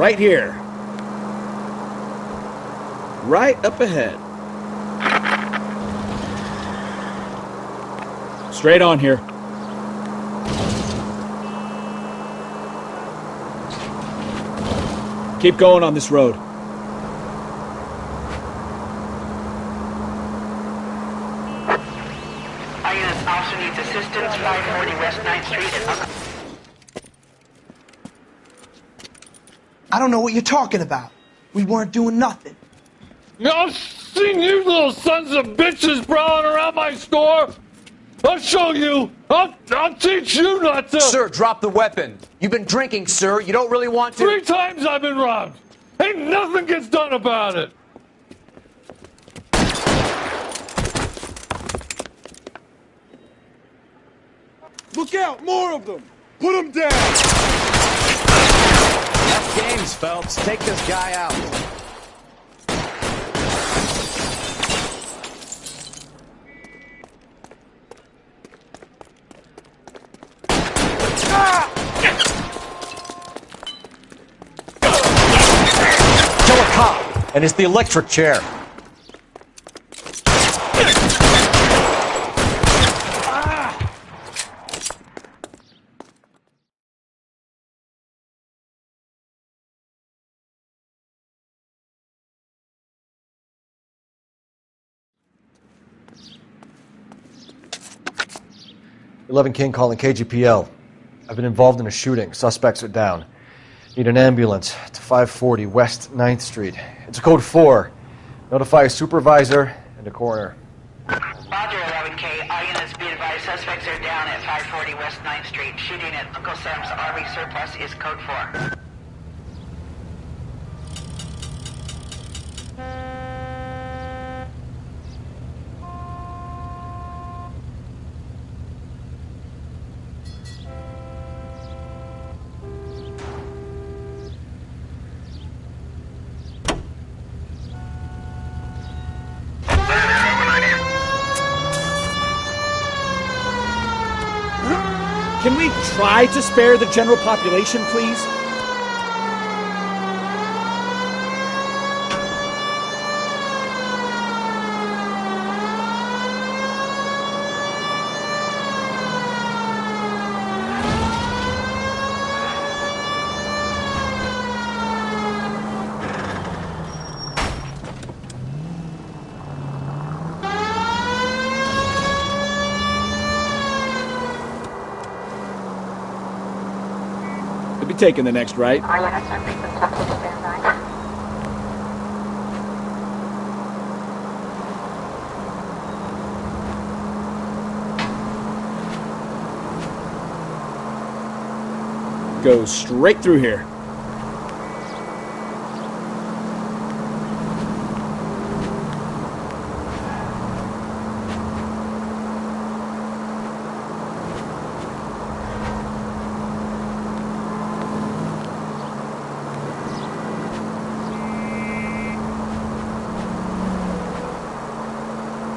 Right here. Right up ahead. Straight on here. Keep going on this road. Our unit also needs assistance, 540 West 9th Street. I don't know what you're talking about. We weren't doing nothing. I've seen you little sons of bitches prowling around my store. I'll show you. I'll teach you not to. Sir, drop the weapon. You've been drinking, sir. You don't really want to. 3 times I've been robbed. Ain't nothing gets done about it. Look out! More of them! Put them down! Tough games, Phelps. Take this guy out. Kill a cop, and it's the electric chair. 11 King calling KGPL. I've been involved in a shooting. Suspects are down. Need an ambulance to 540 West 9th Street. It's a code 4. Notify a supervisor and a coroner. Roger, 11K. All units be advised. Suspects are down at 540 West 9th Street. Shooting at Uncle Sam's RV surplus is code 4. Can we try to spare the general population, please? Could be taking the next right. Go straight through here.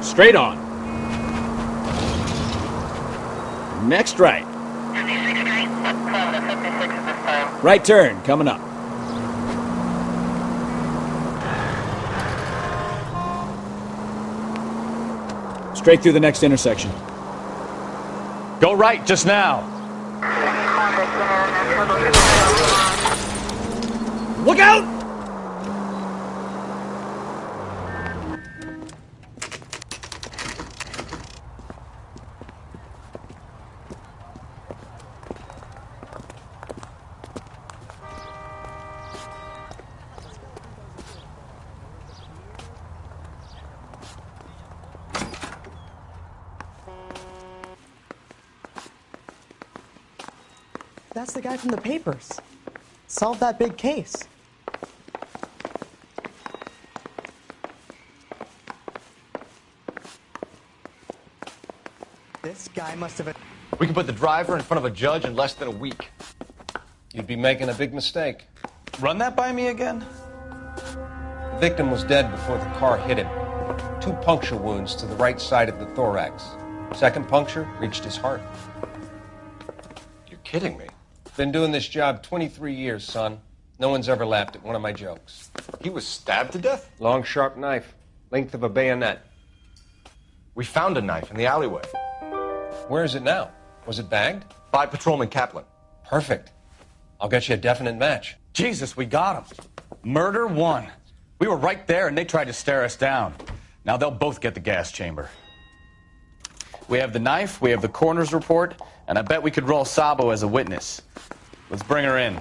Straight on. Next right. Right turn, coming up. Straight through the next intersection. Go right just now. Look out! That's the guy from the papers. Solved that big case. This guy must have... We can put the driver in front of a judge in less than a week. You'd be making a big mistake. Run that by me again? The victim was dead before the car hit him. 2 puncture wounds to the right side of the thorax. Second puncture reached his heart. You're kidding me. Been doing this job 23 years, son. No one's ever laughed at one of my jokes. He was stabbed to death? Long, sharp knife. Length of a bayonet. We found a knife in the alleyway. Where is it now? Was it bagged? By Patrolman Kaplan. Perfect. I'll get you a definite match. Jesus, we got him. Murder one. We were right there and they tried to stare us down. Now they'll both get the gas chamber. We have the knife, we have the coroner's report, and I bet we could roll Sabo as a witness. Let's bring her in.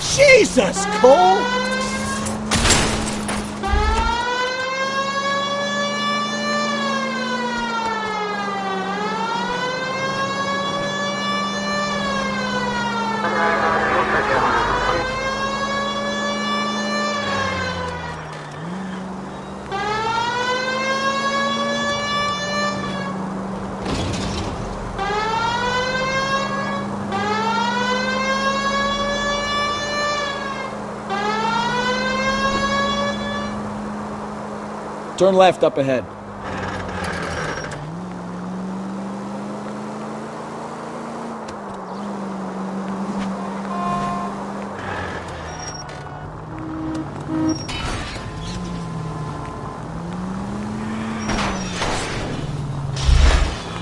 Jesus, Cole! Turn left up ahead.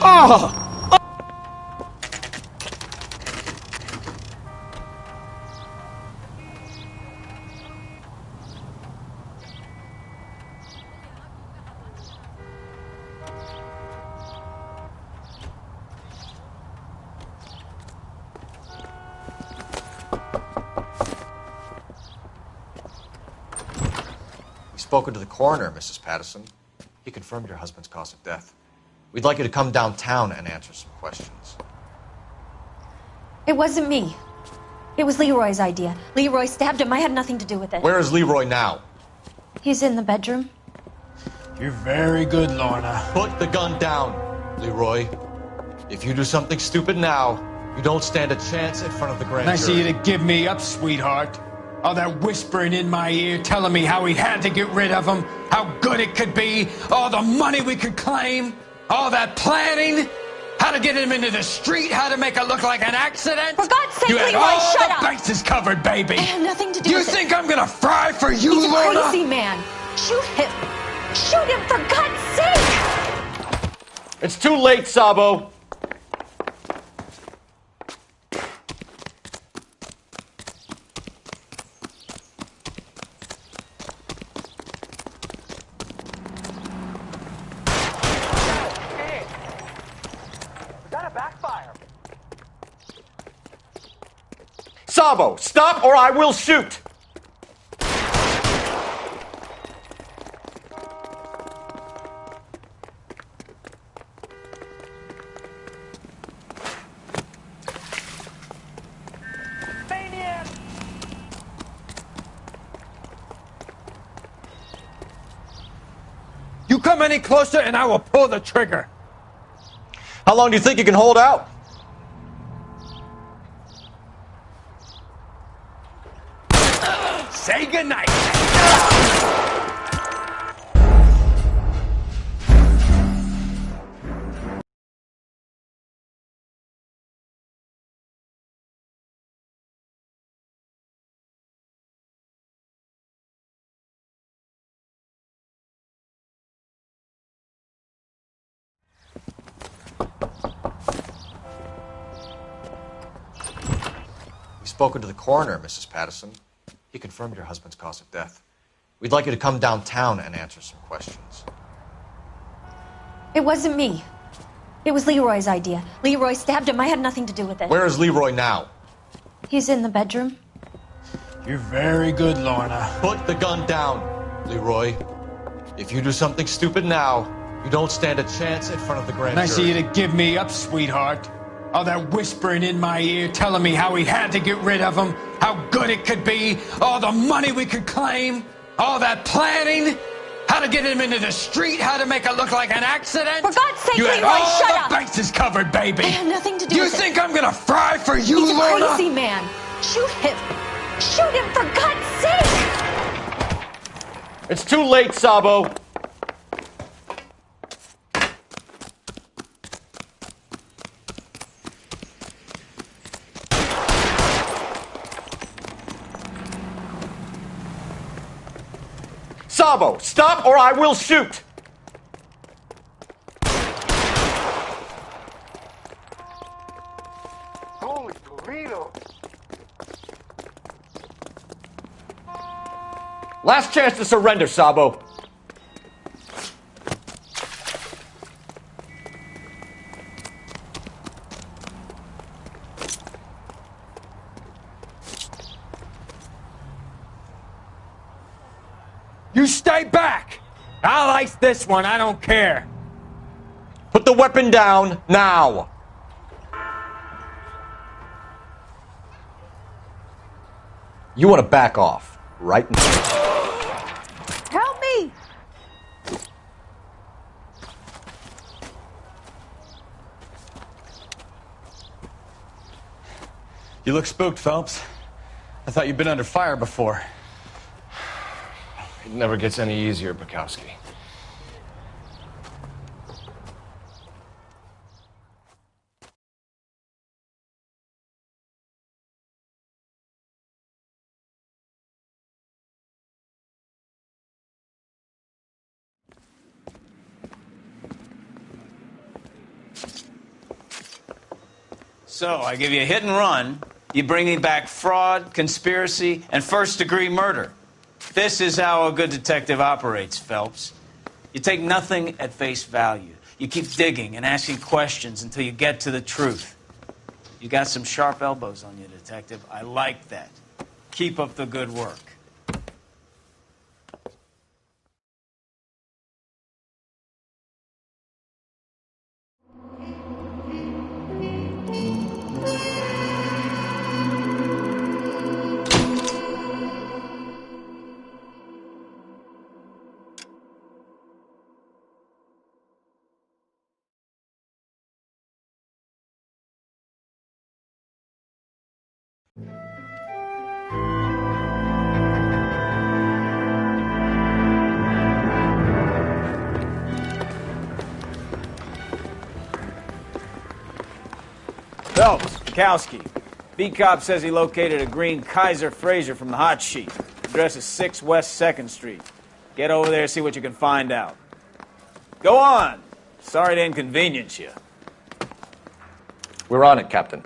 Oh! Spoken to the coroner, Mrs. Patterson. He confirmed your husband's cause of death. We'd like you to come downtown and answer some questions. It wasn't me. It was Leroy's idea. Leroy stabbed him. I had nothing to do with it. Where is Leroy now? He's in the bedroom. You're very good, Lorna. Put the gun down, Leroy. If you do something stupid now, you don't stand a chance in front of the grand Nice of jury. you to give me up, sweetheart. All that whispering in my ear telling me how we had to get rid of him, how good it could be, all the money we could claim, all that planning, how to get him into the street, how to make it look like an accident. For God's sake, you had Leroy, all shut the up! bases covered, baby. I had nothing to do You with it. think I'm gonna fry for you, He's a Lorna? crazy man. Shoot him. Shoot him, for God's sake! It's too late, Sabo. Sabo, stop or I will shoot! You come any closer and I will pull the trigger. How long do you think you can hold out? Say goodnight. spoken to the coroner, Mrs. Patterson. He confirmed your husband's cause of death. We'd like you to come downtown and answer some questions. It wasn't me. It was Leroy's idea. Leroy stabbed him. I had nothing to do with it. Where is Leroy now? He's in the bedroom. You're very good, Lorna. Put the gun down, Leroy. If you do something stupid now, you don't stand a chance in front of the grand jury. Nice of you to give me up, sweetheart. All that whispering in my ear telling me how we had to get rid of him, how good it could be, all the money we could claim, all that planning, how to get him into the street, how to make it look like an accident. For God's sake, you had Leroy, all shut the up. bases covered, baby. I had nothing to do you with it. You think I'm gonna fry for you, He's a Lorna? crazy man. Shoot him. Shoot him, for God's sake. It's too late, Sabo. Sabo, stop or I will shoot! Holy Toledo! Last chance to surrender, Sabo. You stay back. I'll ice this one. I don't care. Put the weapon down now. You want to back off, right now. Help me. You look spooked, Phelps. I thought you'd been under fire before. It never gets any easier, Bukowski. So, I give you a hit and run. You bring me back fraud, conspiracy, and first-degree murder. This is how a good detective operates, Phelps. You take nothing at face value. You keep digging and asking questions until you get to the truth. You got some sharp elbows on you, detective. I like that. Keep up the good work. Phelps, Bukowski. B-Cop says he located a green Kaiser Fraser from the hot sheet. Address is 6 West 2nd Street. Get over there and see what you can find out. Go on. Sorry to inconvenience you. We're on it, Captain.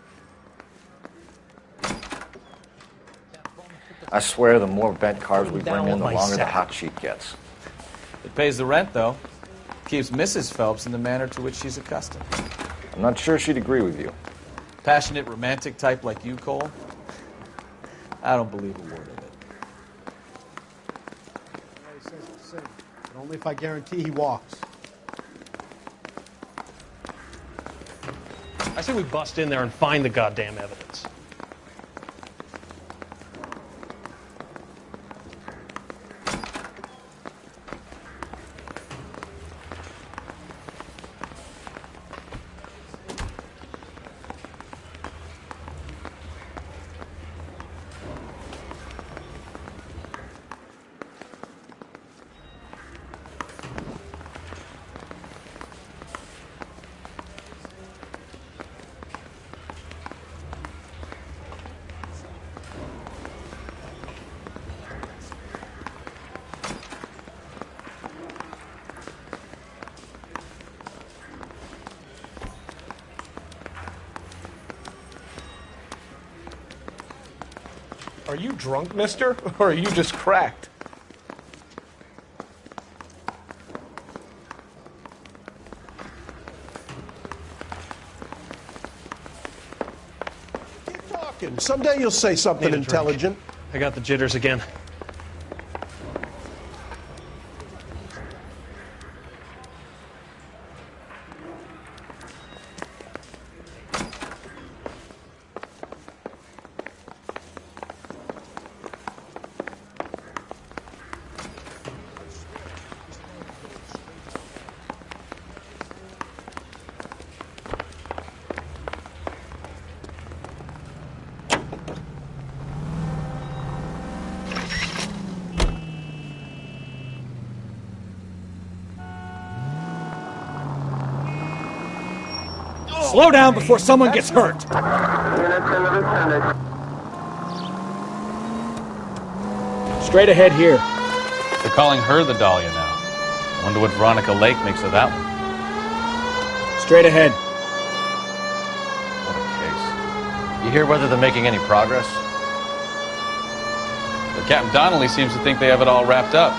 I swear the more bent cars we bring in, the longer the hot sheet gets. It pays the rent, though. Keeps Mrs. Phelps in the manner to which she's accustomed. I'm not sure she'd agree with you. Passionate, romantic type like you, Cole? I don't believe a word of it. He says it's safe, but only if I guarantee he walks. I say we bust in there and find the goddamn evidence. Are you drunk, mister? Or are you just cracked? Keep talking. Someday you'll say something Need a drink. intelligent. I got the jitters again. Slow down before someone gets hurt. Straight ahead here. They're calling her the Dahlia now. I wonder what Veronica Lake makes of that one. Straight ahead. What a case. You hear whether they're making any progress? But Captain Donnelly seems to think they have it all wrapped up.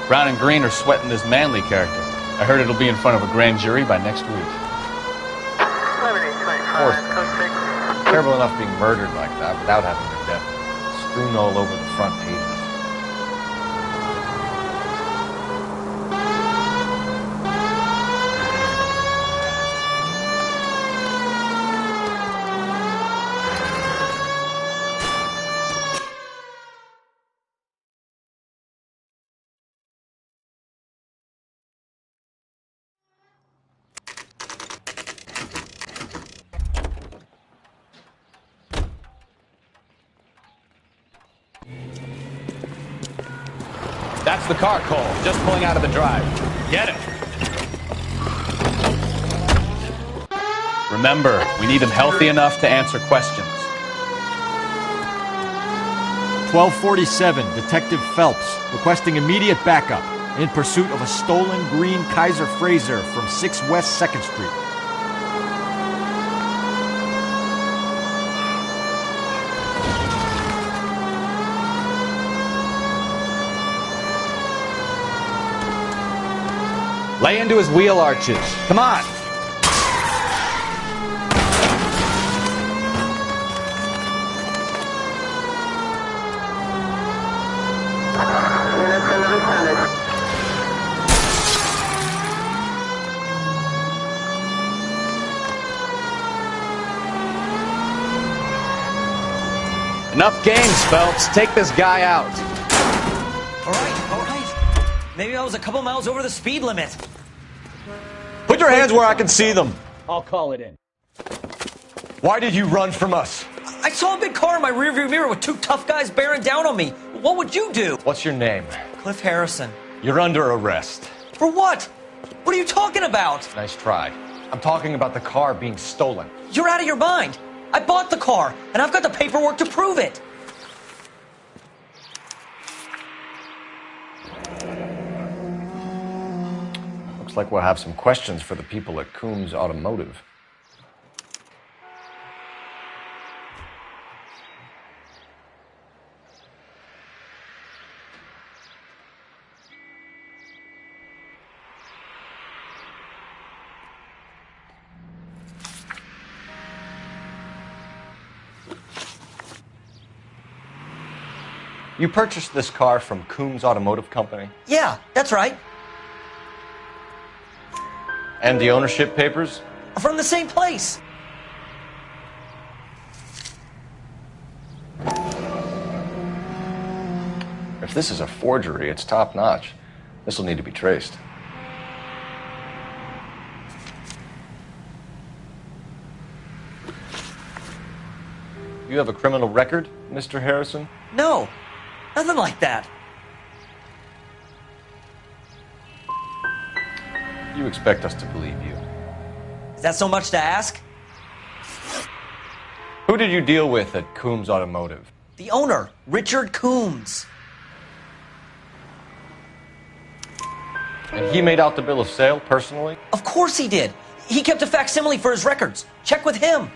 Brown and Green are sweating this Manley character. I heard it'll be in front of a grand jury by next week. Of course. Terrible enough being murdered like that without having their death strewn all over the front pages. That's the car, Cole. Just pulling out of the drive. Get it. Remember, we need him healthy enough to answer questions. 1247, Detective Phelps, requesting immediate backup in pursuit of a stolen green Kaiser Frazer from 6 West 2nd Street. Lay into his wheel arches. Come on. Enough games, Phelps. Take this guy out. All right. Maybe I was a couple miles over the speed limit. Put your hands where I can see them. I'll call it in. Why did you run from us? I saw a big car in my rearview mirror with 2 tough guys bearing down on me. What would you do? What's your name? Cliff Harrison. You're under arrest. For what? What are you talking about? Nice try. I'm talking about the car being stolen. You're out of your mind. I bought the car, and I've got the paperwork to prove it. Looks like we'll have some questions for the people at Coombs Automotive. You purchased this car from Coombs Automotive Company? Yeah, that's right. And the ownership papers? From the same place. If this is a forgery, it's top-notch. This will need to be traced. You have a criminal record, Mr. Harrison? No, nothing like that. You expect us to believe you. Is that so much to ask? Who did you deal with at Coombs Automotive? The owner, Richard Coombs. And he made out the bill of sale personally? Of course he did. He kept a facsimile for his records. Check with him.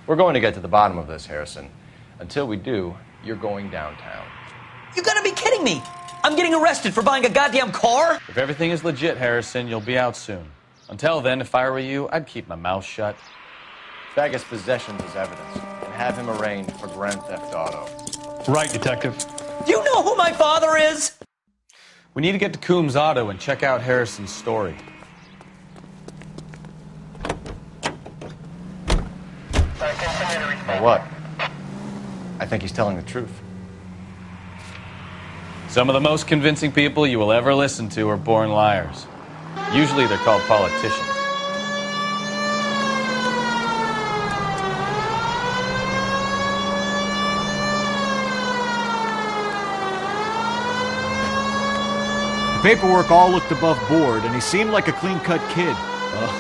We're going to get to the bottom of this, Harrison. Until we do, you're going downtown. You gotta be kidding me! I'm getting arrested for buying a goddamn car? If everything is legit, Harrison, you'll be out soon. Until then, if I were you, I'd keep my mouth shut. Bag his possessions as evidence and have him arraigned for Grand Theft Auto. Right, Detective. Do you know who my father is? We need to get to Coombs Auto and check out Harrison's story. Now what? I think he's telling the truth. Some of the most convincing people you will ever listen to are born liars. Usually they're called politicians. The paperwork all looked above board, and he seemed like a clean-cut kid.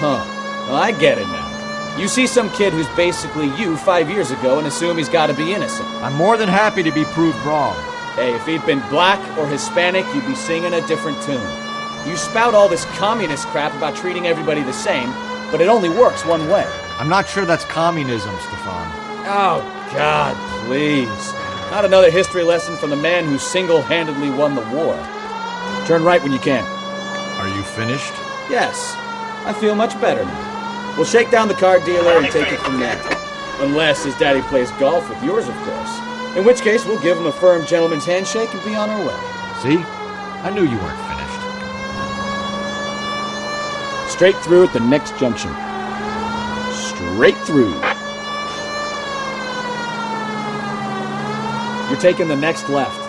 Well, I get it now. You see some kid who's basically you 5 years ago and assume he's got to be innocent. I'm more than happy to be proved wrong. Hey, if he'd been black or Hispanic, you'd be singing a different tune. You spout all this communist crap about treating everybody the same, but it only works one way. I'm not sure that's communism, Stefan. Oh, God, please. Not another history lesson from the man who single-handedly won the war. Turn right when you can. Are you finished? Yes. I feel much better now. We'll shake down the car dealer and take it from there. Unless his daddy plays golf with yours, of course. In which case, we'll give him a firm gentleman's handshake and be on our way. See? I knew you weren't finished. Straight through at the next junction. Straight through. You're taking the next left.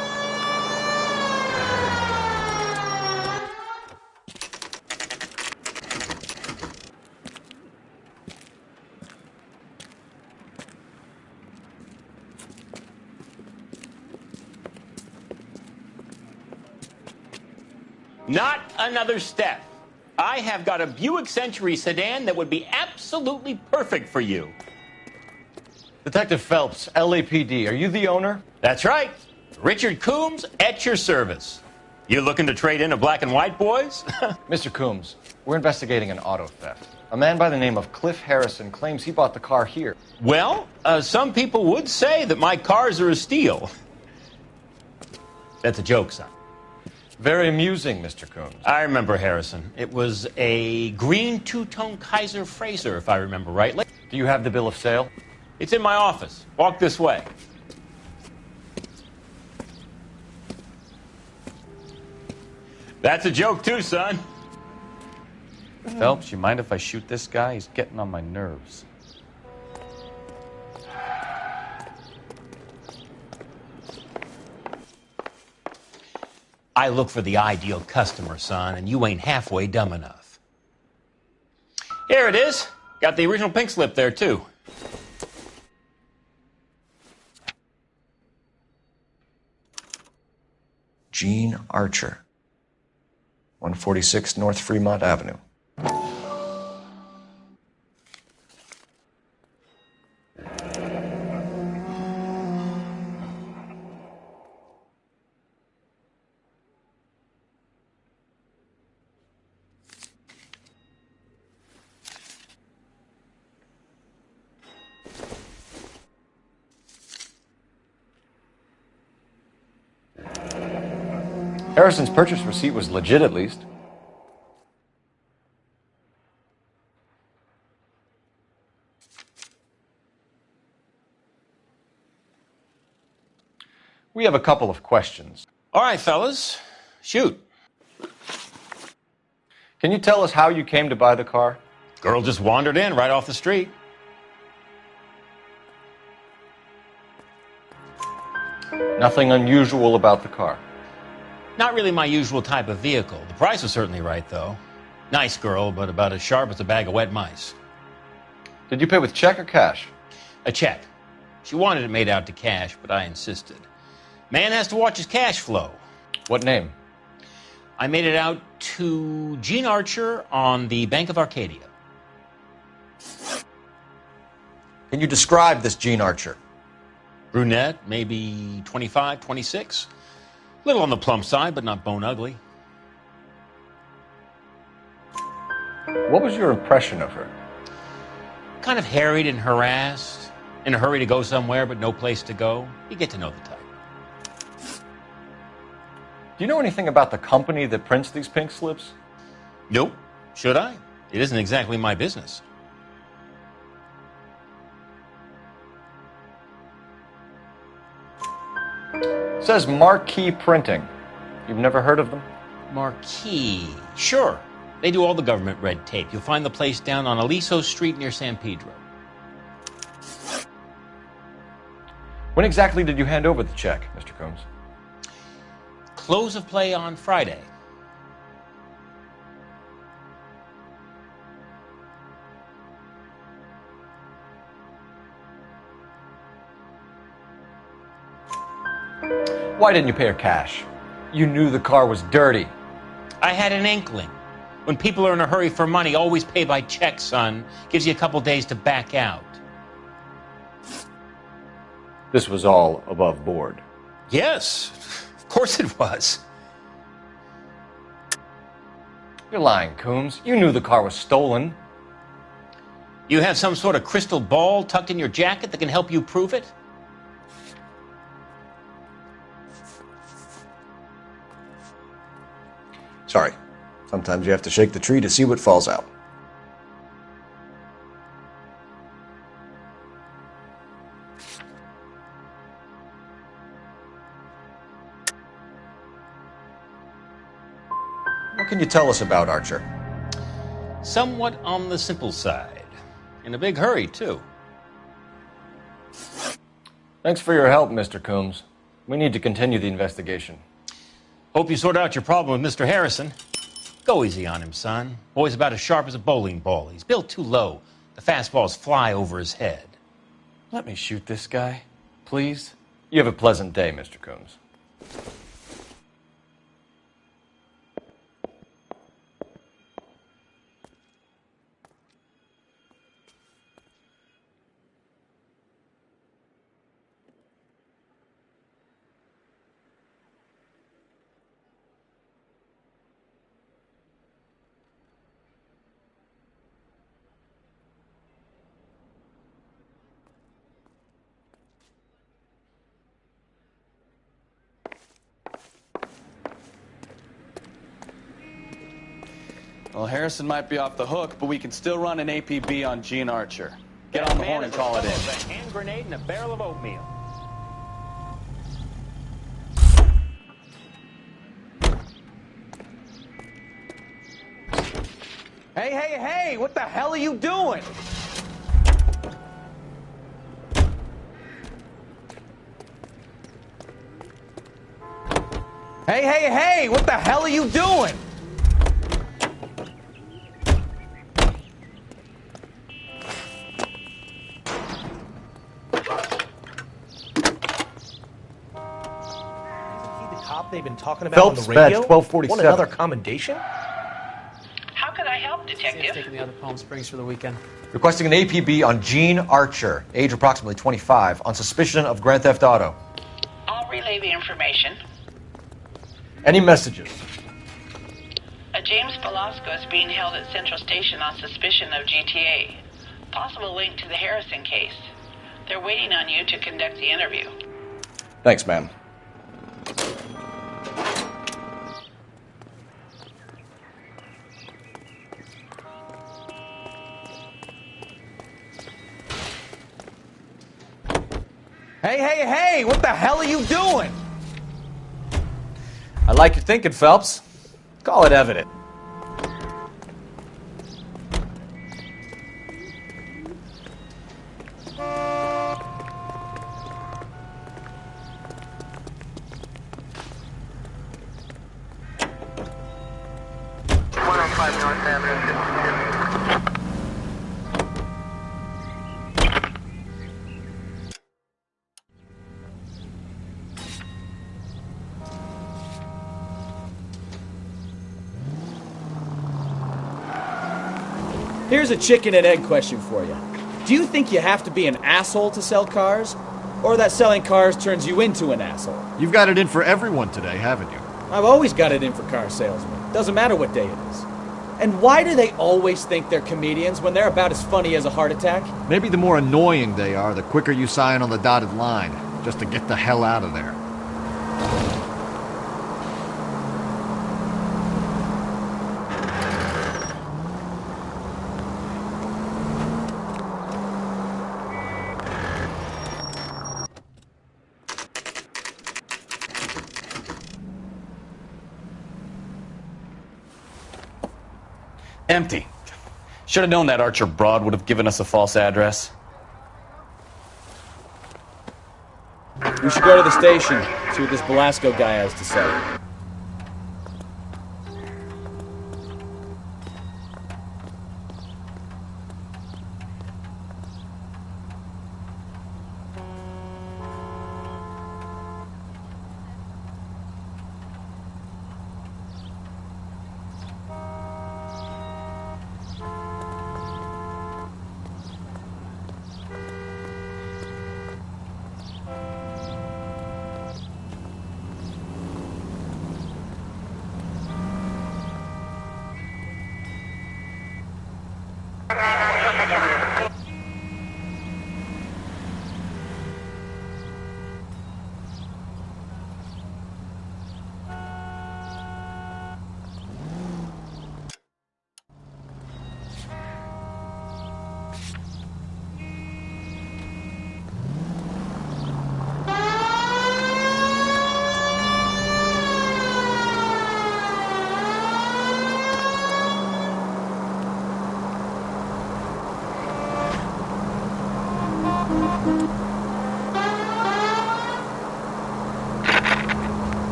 Not another step. I have got a Buick Century sedan that would be absolutely perfect for you. Detective Phelps, LAPD, are you the owner? That's right. Richard Coombs at your service. You looking to trade in a black and white, boys? Mr. Coombs, we're investigating an auto theft. A man by the name of Cliff Harrison claims he bought the car here. Well, some people would say that my cars are a steal. That's a joke, son. Very amusing, Mr. Coombs. I remember Harrison. It was a green two-tone Kaiser Frazer, if I remember rightly. Do you have the bill of sale? It's in my office. Walk this way. That's a joke, too, son. Phelps, you mind if I shoot this guy? He's getting on my nerves. I look for the ideal customer, son, and you ain't halfway dumb enough. Here it is. Got the original pink slip there, too. Gene Archer, 146 North Fremont Avenue. Harrison's purchase receipt was legit, at least. We have a couple of questions. All right, fellas. Shoot. Can you tell us how you came to buy the car? Girl just wandered in right off the street. Nothing unusual about the car. Not really my usual type of vehicle. The price was certainly right, though. Nice girl, but about as sharp as a bag of wet mice. Did you pay with check or cash? A check. She wanted it made out to cash, but I insisted. Man has to watch his cash flow. What name? I made it out to Gene Archer on the Bank of Arcadia. Can you describe this Gene Archer? Brunette, maybe 25, 26. A little on the plump side, but not bone ugly. What was your impression of her? Kind of harried and harassed. In a hurry to go somewhere but no place to go? You get to know the type. Do you know anything about the company that prints these pink slips? Nope. Should I? It isn't exactly my business. It says Marquee Printing. You've never heard of them? Marquee. Sure. They do all the government red tape. You'll find the place down on Aliso Street near San Pedro. When exactly did you hand over the check, Mr. Combs? Close of play on Friday. Why didn't you pay her cash? You knew the car was dirty. I had an inkling. When people are in a hurry for money, always pay by check, son. Gives you a couple days to back out. This was all above board. Yes, of course it was. You're lying, Coombs. You knew the car was stolen. You have some sort of crystal ball tucked in your jacket that can help you prove it? Sorry. Sometimes you have to shake the tree to see what falls out. What can you tell us about Archer? Somewhat on the simple side. In a big hurry, too. Thanks for your help, Mr. Coombs. We need to continue the investigation. Hope you sort out your problem with Mr. Harrison. Go easy on him, son. Boy's about as sharp as a bowling ball. He's built too low. The fastballs fly over his head. Let me shoot this guy, please. You have a pleasant day, Mr. Coombs. Well, Harrison might be off the hook, but we can still run an APB on Gene Archer. Get on the horn and call it in. A hand grenade and a barrel of oatmeal. Hey, hey, hey! What the hell are you doing? Hey, hey, hey! What the hell are you doing? They've been talking about Phelps, on the radio. badge 1247. Want another commendation? How can I help, Detective? Taking the other Palm Springs for the weekend. Requesting an APB on Gene Archer, age approximately 25, on suspicion of Grand Theft Auto. I'll relay the information. Any messages? A James Velasco is being held at Central Station on suspicion of GTA. Possible link to the Harrison case. They're waiting on you to conduct the interview. Thanks, ma'am. Hey, hey, hey! What the hell are you doing? I like your thinking, Phelps. Call it evident. Here's a chicken and egg question for you. Do you think you have to be an asshole to sell cars? Or that selling cars turns you into an asshole? You've got it in for everyone today, haven't you? I've always got it in for car salesmen. Doesn't matter what day it is. And why do they always think they're comedians when they're about as funny as a heart attack? Maybe the more annoying they are, the quicker you sign on the dotted line, just to get the hell out of there. Empty. Should have known that Archer broad would have given us a false address. We should go to the station, see what this Velasco guy has to say.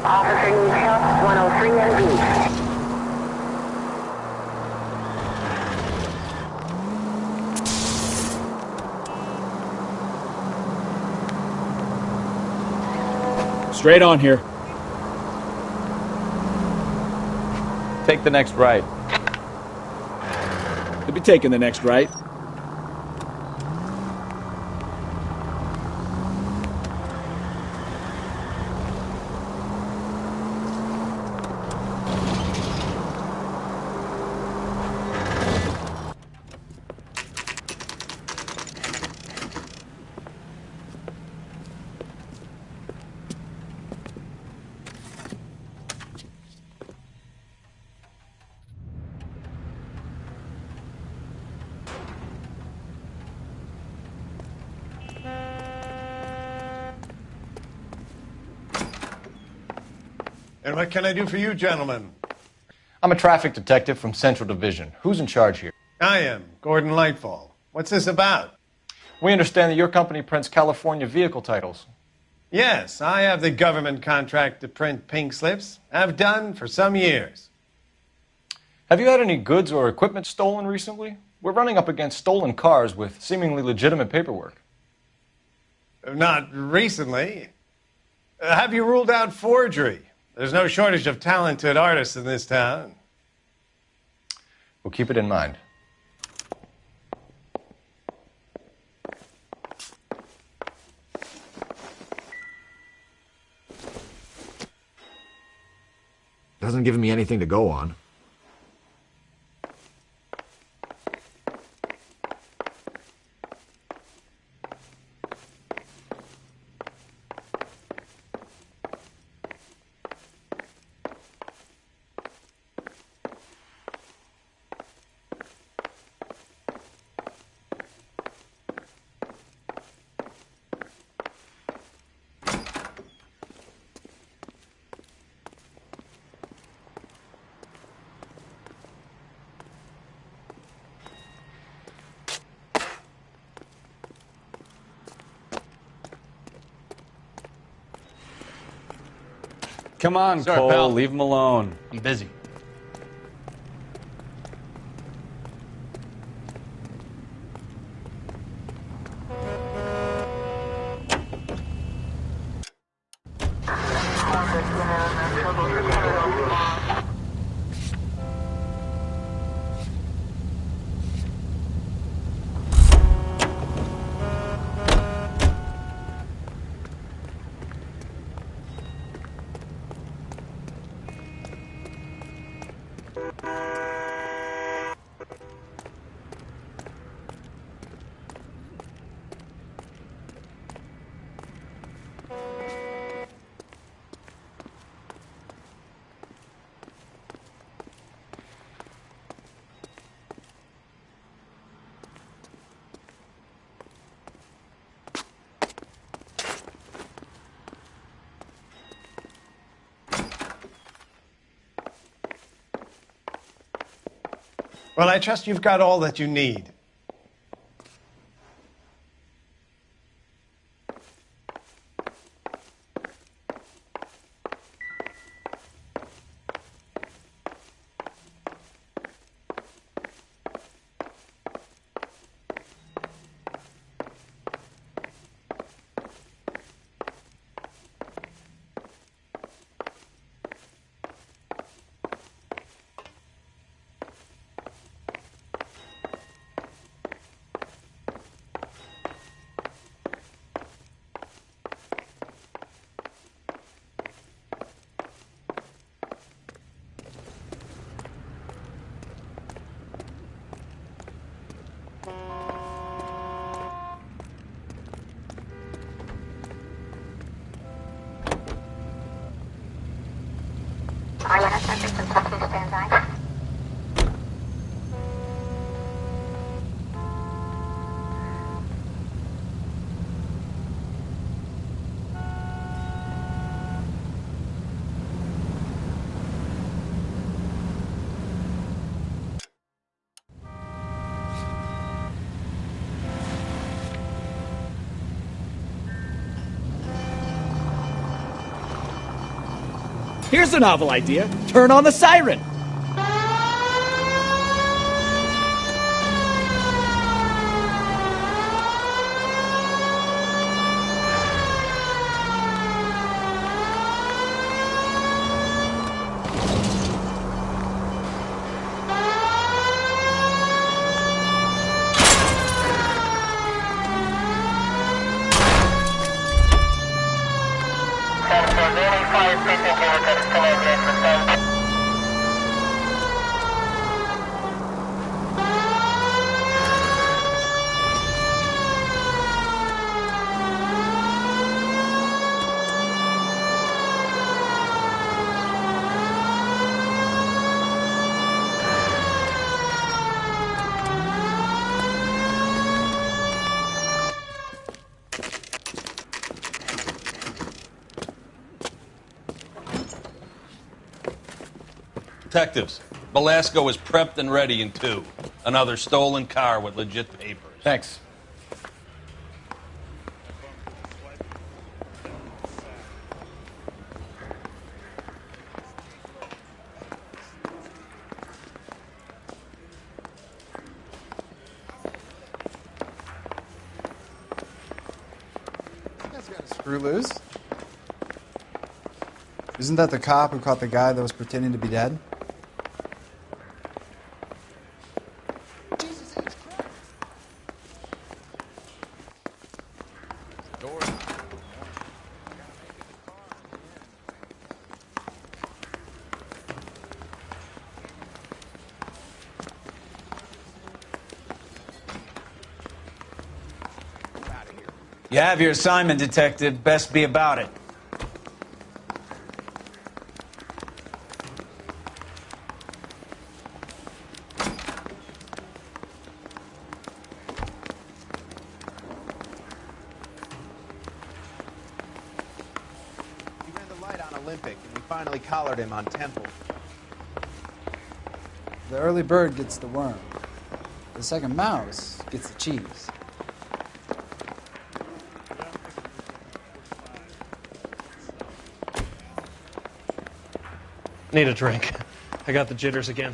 Officer needs help, 103 and B. Straight on here. Take the next right. Could be taking the next right. And what can I do for you, gentlemen? I'm a traffic detective from Central Division. Who's in charge here? I am, Gordon Lightfall. What's this about? We understand that your company prints California vehicle titles. Yes, I have the government contract to print pink slips. I've done for some years. Have you had any goods or equipment stolen recently? We're running up against stolen cars with seemingly legitimate paperwork. Not recently. Have you ruled out forgery? There's no shortage of talented artists in this town. We'll keep it in mind. Doesn't give me anything to go on. Come on, Sorry, Cole. pal. Leave him alone. I'm busy. Well, I trust you've got all that you need. Here's a novel idea. Turn on the siren. Detectives, Velasco is prepped and ready in 2. Another stolen car with legit papers. Thanks. Screw loose? Isn't that the cop who caught the guy that was pretending to be dead? You have your assignment, Detective. Best be about it. He ran the light on Olympic, and we finally collared him on Temple. The early bird gets the worm. The second mouse gets the cheese. Need a drink. I got the jitters again.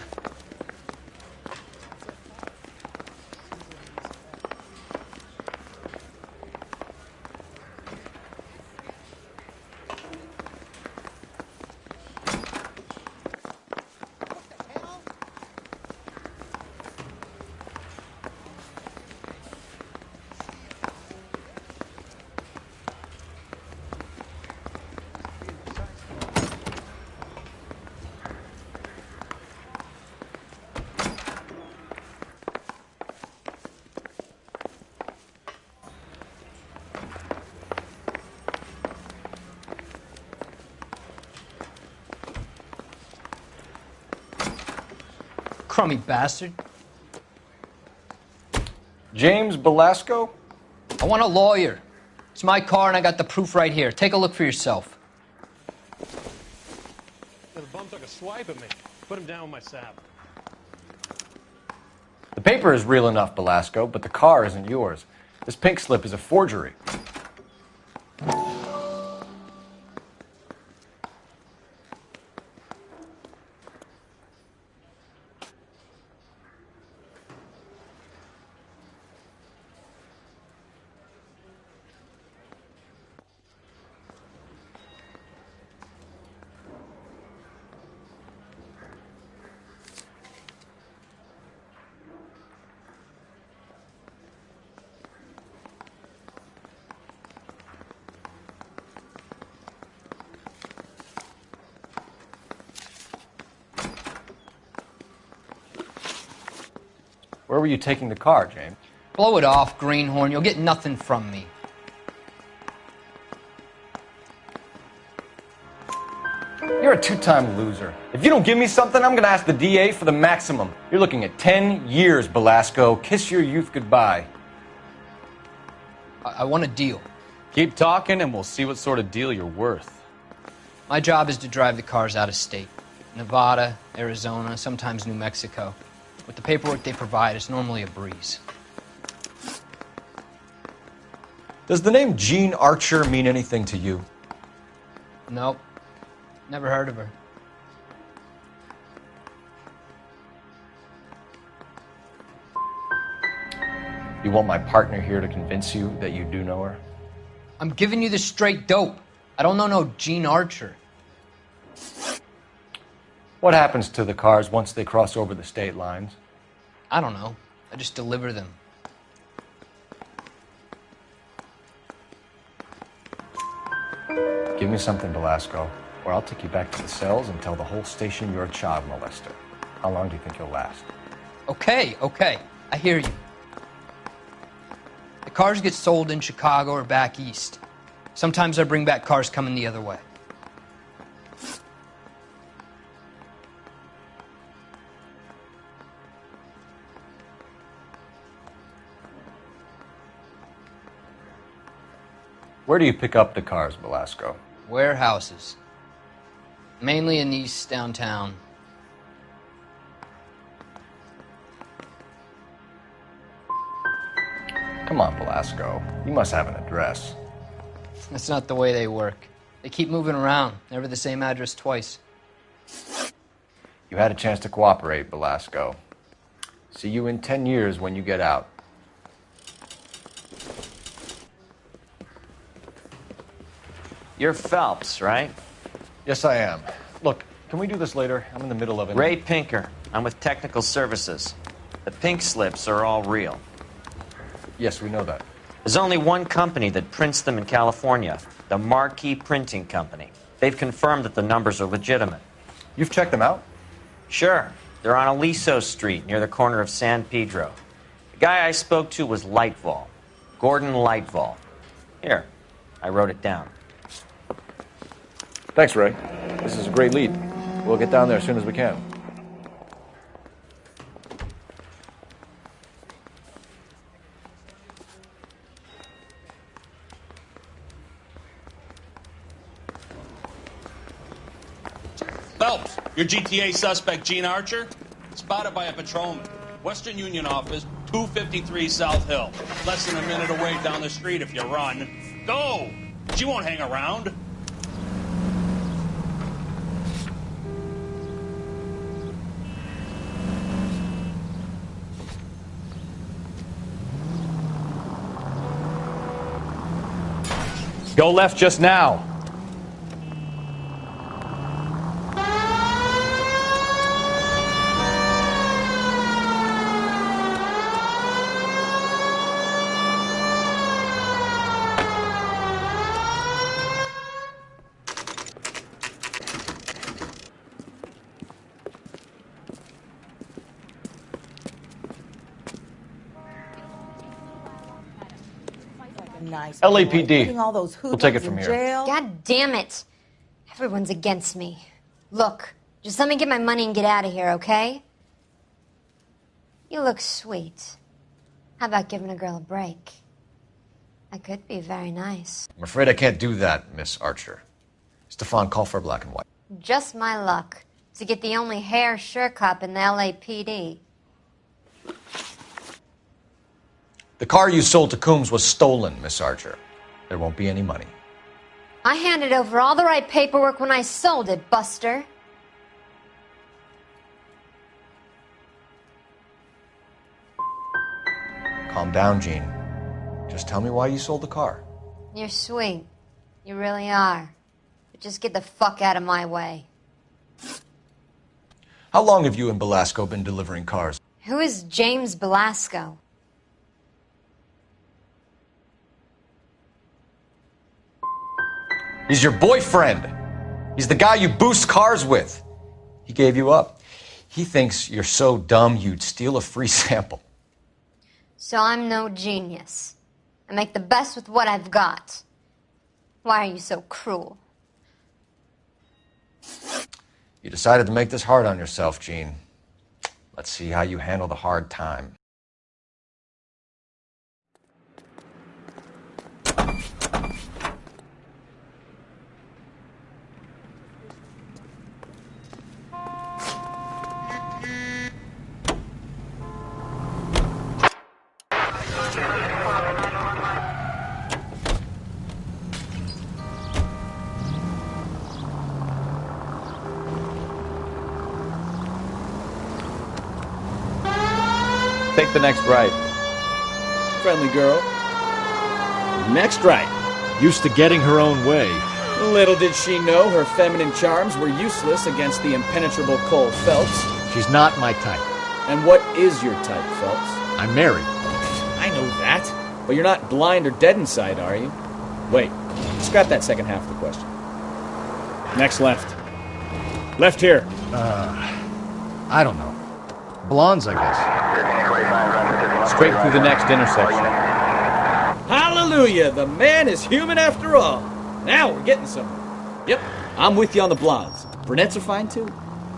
Crummy bastard. James Velasco? I want a lawyer. It's my car and I got the proof right here. Take a look for yourself. The bum took a swipe at me. Put him down with my sap. The paper is real enough, Belasco, but the car isn't yours. This pink slip is a forgery. Where were you taking the car, James? Blow it off, greenhorn. You'll get nothing from me. You're a two-time loser. If you don't give me something, I'm going to ask the DA for the maximum. You're looking at 10 years, Belasco. Kiss your youth goodbye. I want a deal. Keep talking and we'll see what sort of deal you're worth. My job is to drive the cars out of state. Nevada, Arizona, sometimes New Mexico. With the paperwork they provide, it's normally a breeze. Does the name Jean Archer mean anything to you? Nope. Never heard of her. You want my partner here to convince you that you do know her? I'm giving you the straight dope. I don't know no Jean Archer. What happens to the cars once they cross over the state lines? I don't know. I just deliver them. Give me something, Belasco, or I'll take you back to the cells and tell the whole station you're a child molester. How long do you think you'll last? Okay. I hear you. The cars get sold in Chicago or back east. Sometimes I bring back cars coming the other way. Where do you pick up the cars, Belasco? Warehouses. Mainly in East downtown. Come on, Belasco. You must have an address. That's not the way they work. They keep moving around, never the same address twice. You had a chance to cooperate, Belasco. See you in 10 years when you get out. You're Phelps, right? Yes, I am. Look, can we do this later? I'm in the middle of it. Ray Pinker. I'm with Technical Services. The pink slips are all real. Yes, we know that. There's only one company that prints them in California, the Marquee Printing Company. They've confirmed that the numbers are legitimate. You've checked them out? Sure. They're on Aliso Street, near the corner of San Pedro. The guy I spoke to was Lightval. Gordon Lightval. Here, I wrote it down. Thanks, Ray. This is a great lead. We'll get down there as soon as we can. Phelps, your GTA suspect, Jean Archer, spotted by a patrolman. Western Union office, 253 South Hill. Less than a minute away down the street if you run. Go! She won't hang around. Go left just now. LAPD. We'll take it from here. God damn it. Everyone's against me. Look, just let me get my money and get out of here, okay? You look sweet. How about giving a girl a break? I could be very nice. I'm afraid I can't do that, Miss Archer. Stefan, call for black and white. Just my luck to get the only hair sure cop in the LAPD. The car you sold to Coombs was stolen, Miss Archer. There won't be any money. I handed over all the right paperwork when I sold it, Buster. Calm down, Jean. Just tell me why you sold the car. You're sweet. You really are. But just get the fuck out of my way. How long have you and Belasco been delivering cars? Who is James Belasco? He's your boyfriend. He's the guy you boost cars with. He gave you up. He thinks you're so dumb you'd steal a free sample. So I'm no genius. I make the best with what I've got. Why are you so cruel? You decided to make this hard on yourself, Jean. Let's see how you handle the hard time. Take the next right. Friendly girl. Next right. Used to getting her own way. Little did she know her feminine charms were useless against the impenetrable Cole Phelps. She's not my type. And what is your type, Phelps? I'm married. I know that. But you're not blind or dead inside, are you? Wait, scrap that second half of the question. Next left. Left here. I don't know. Blondes, I guess. Straight through the next intersection. Hallelujah! The man is human after all. Now we're getting somewhere. Yep, I'm with you on the blondes. Brunettes are fine too.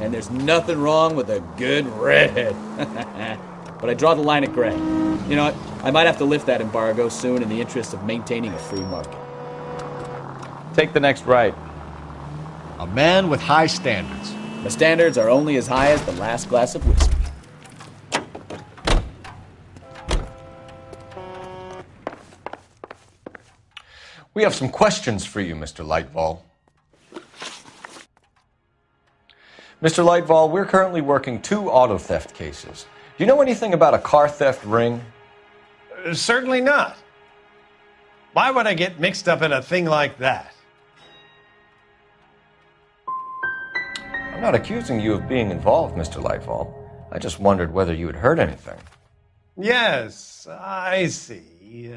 And there's nothing wrong with a good redhead. But I draw the line at gray. You know what? I might have to lift that embargo soon in the interest of maintaining a free market. Take the next right. A man with high standards. My standards are only as high as the last glass of whiskey. We have some questions for you, Mr. Lightval. Mr. Lightval, we're currently working 2 auto theft cases. Do you know anything about a car theft ring? Certainly not. Why would I get mixed up in a thing like that? I'm not accusing you of being involved, Mr. Lightval. I just wondered whether you had heard anything. Yes, I see.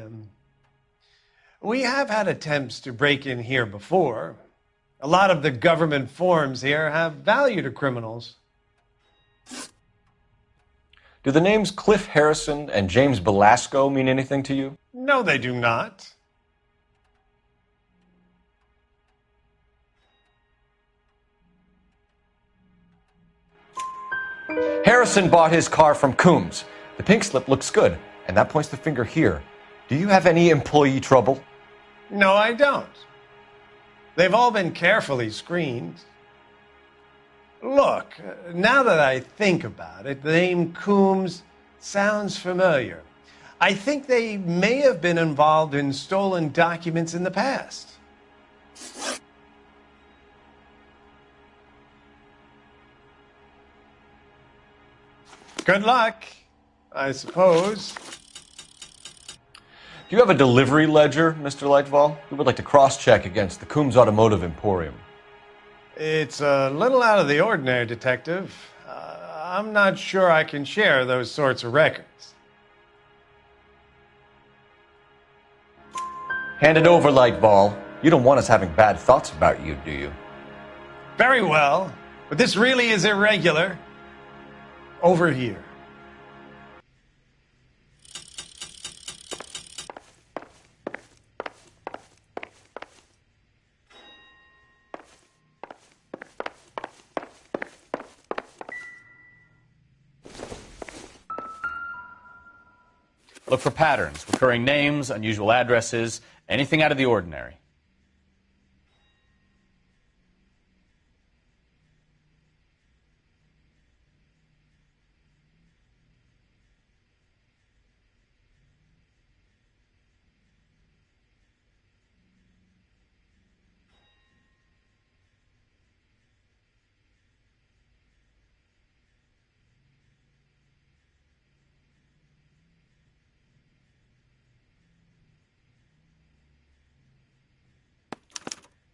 We have had attempts to break in here before. A lot of the government forms here have value to criminals. Do the names Cliff Harrison and James Belasco mean anything to you? No, they do not. Harrison bought his car from Coombs. The pink slip looks good, and that points the finger here. Do you have any employee trouble? No, I don't. They've all been carefully screened. Look, now that I think about it, the name Coombs sounds familiar. I think they may have been involved in stolen documents in the past. Good luck, I suppose. Do you have a delivery ledger, Mr. Lightval? We would like to cross-check against the Coombs Automotive Emporium. It's a little out of the ordinary, Detective. I'm not sure I can share those sorts of records. Hand it over, Lightval. You don't want us having bad thoughts about you, do you? Very well, but this really is irregular. Over here. Look for patterns, recurring names, unusual addresses, anything out of the ordinary.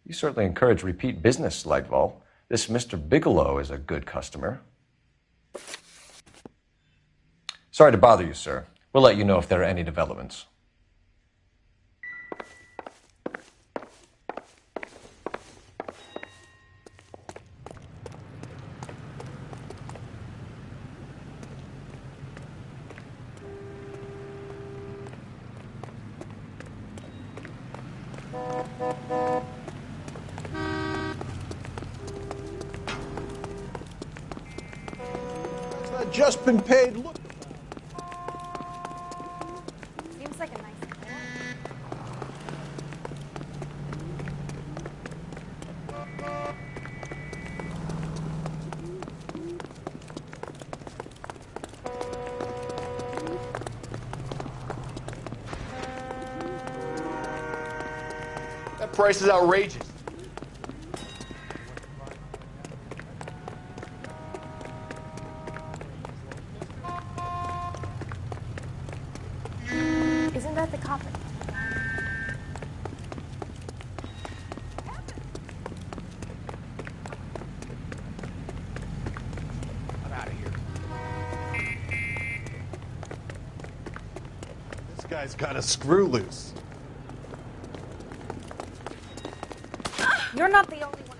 You certainly encourage repeat business, Lightval. This Mr. Bigelow is a good customer. Sorry to bother you, sir. We'll let you know if there are any developments. Just been paid. Look. Seems like a nice That price is outrageous. Isn't that the copper? I'm out of here. This guy's got a screw loose. You're not the only one.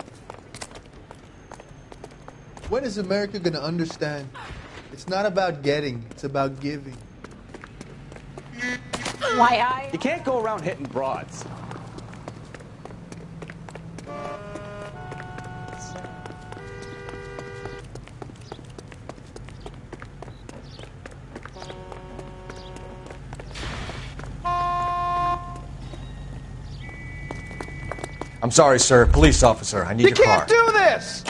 When is America going to understand? It's not about getting, it's about giving. Why You can't go around hitting broads. I'm sorry, sir. Police officer, I need your car. You can't do this!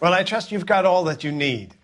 Well, I trust you've got all that you need.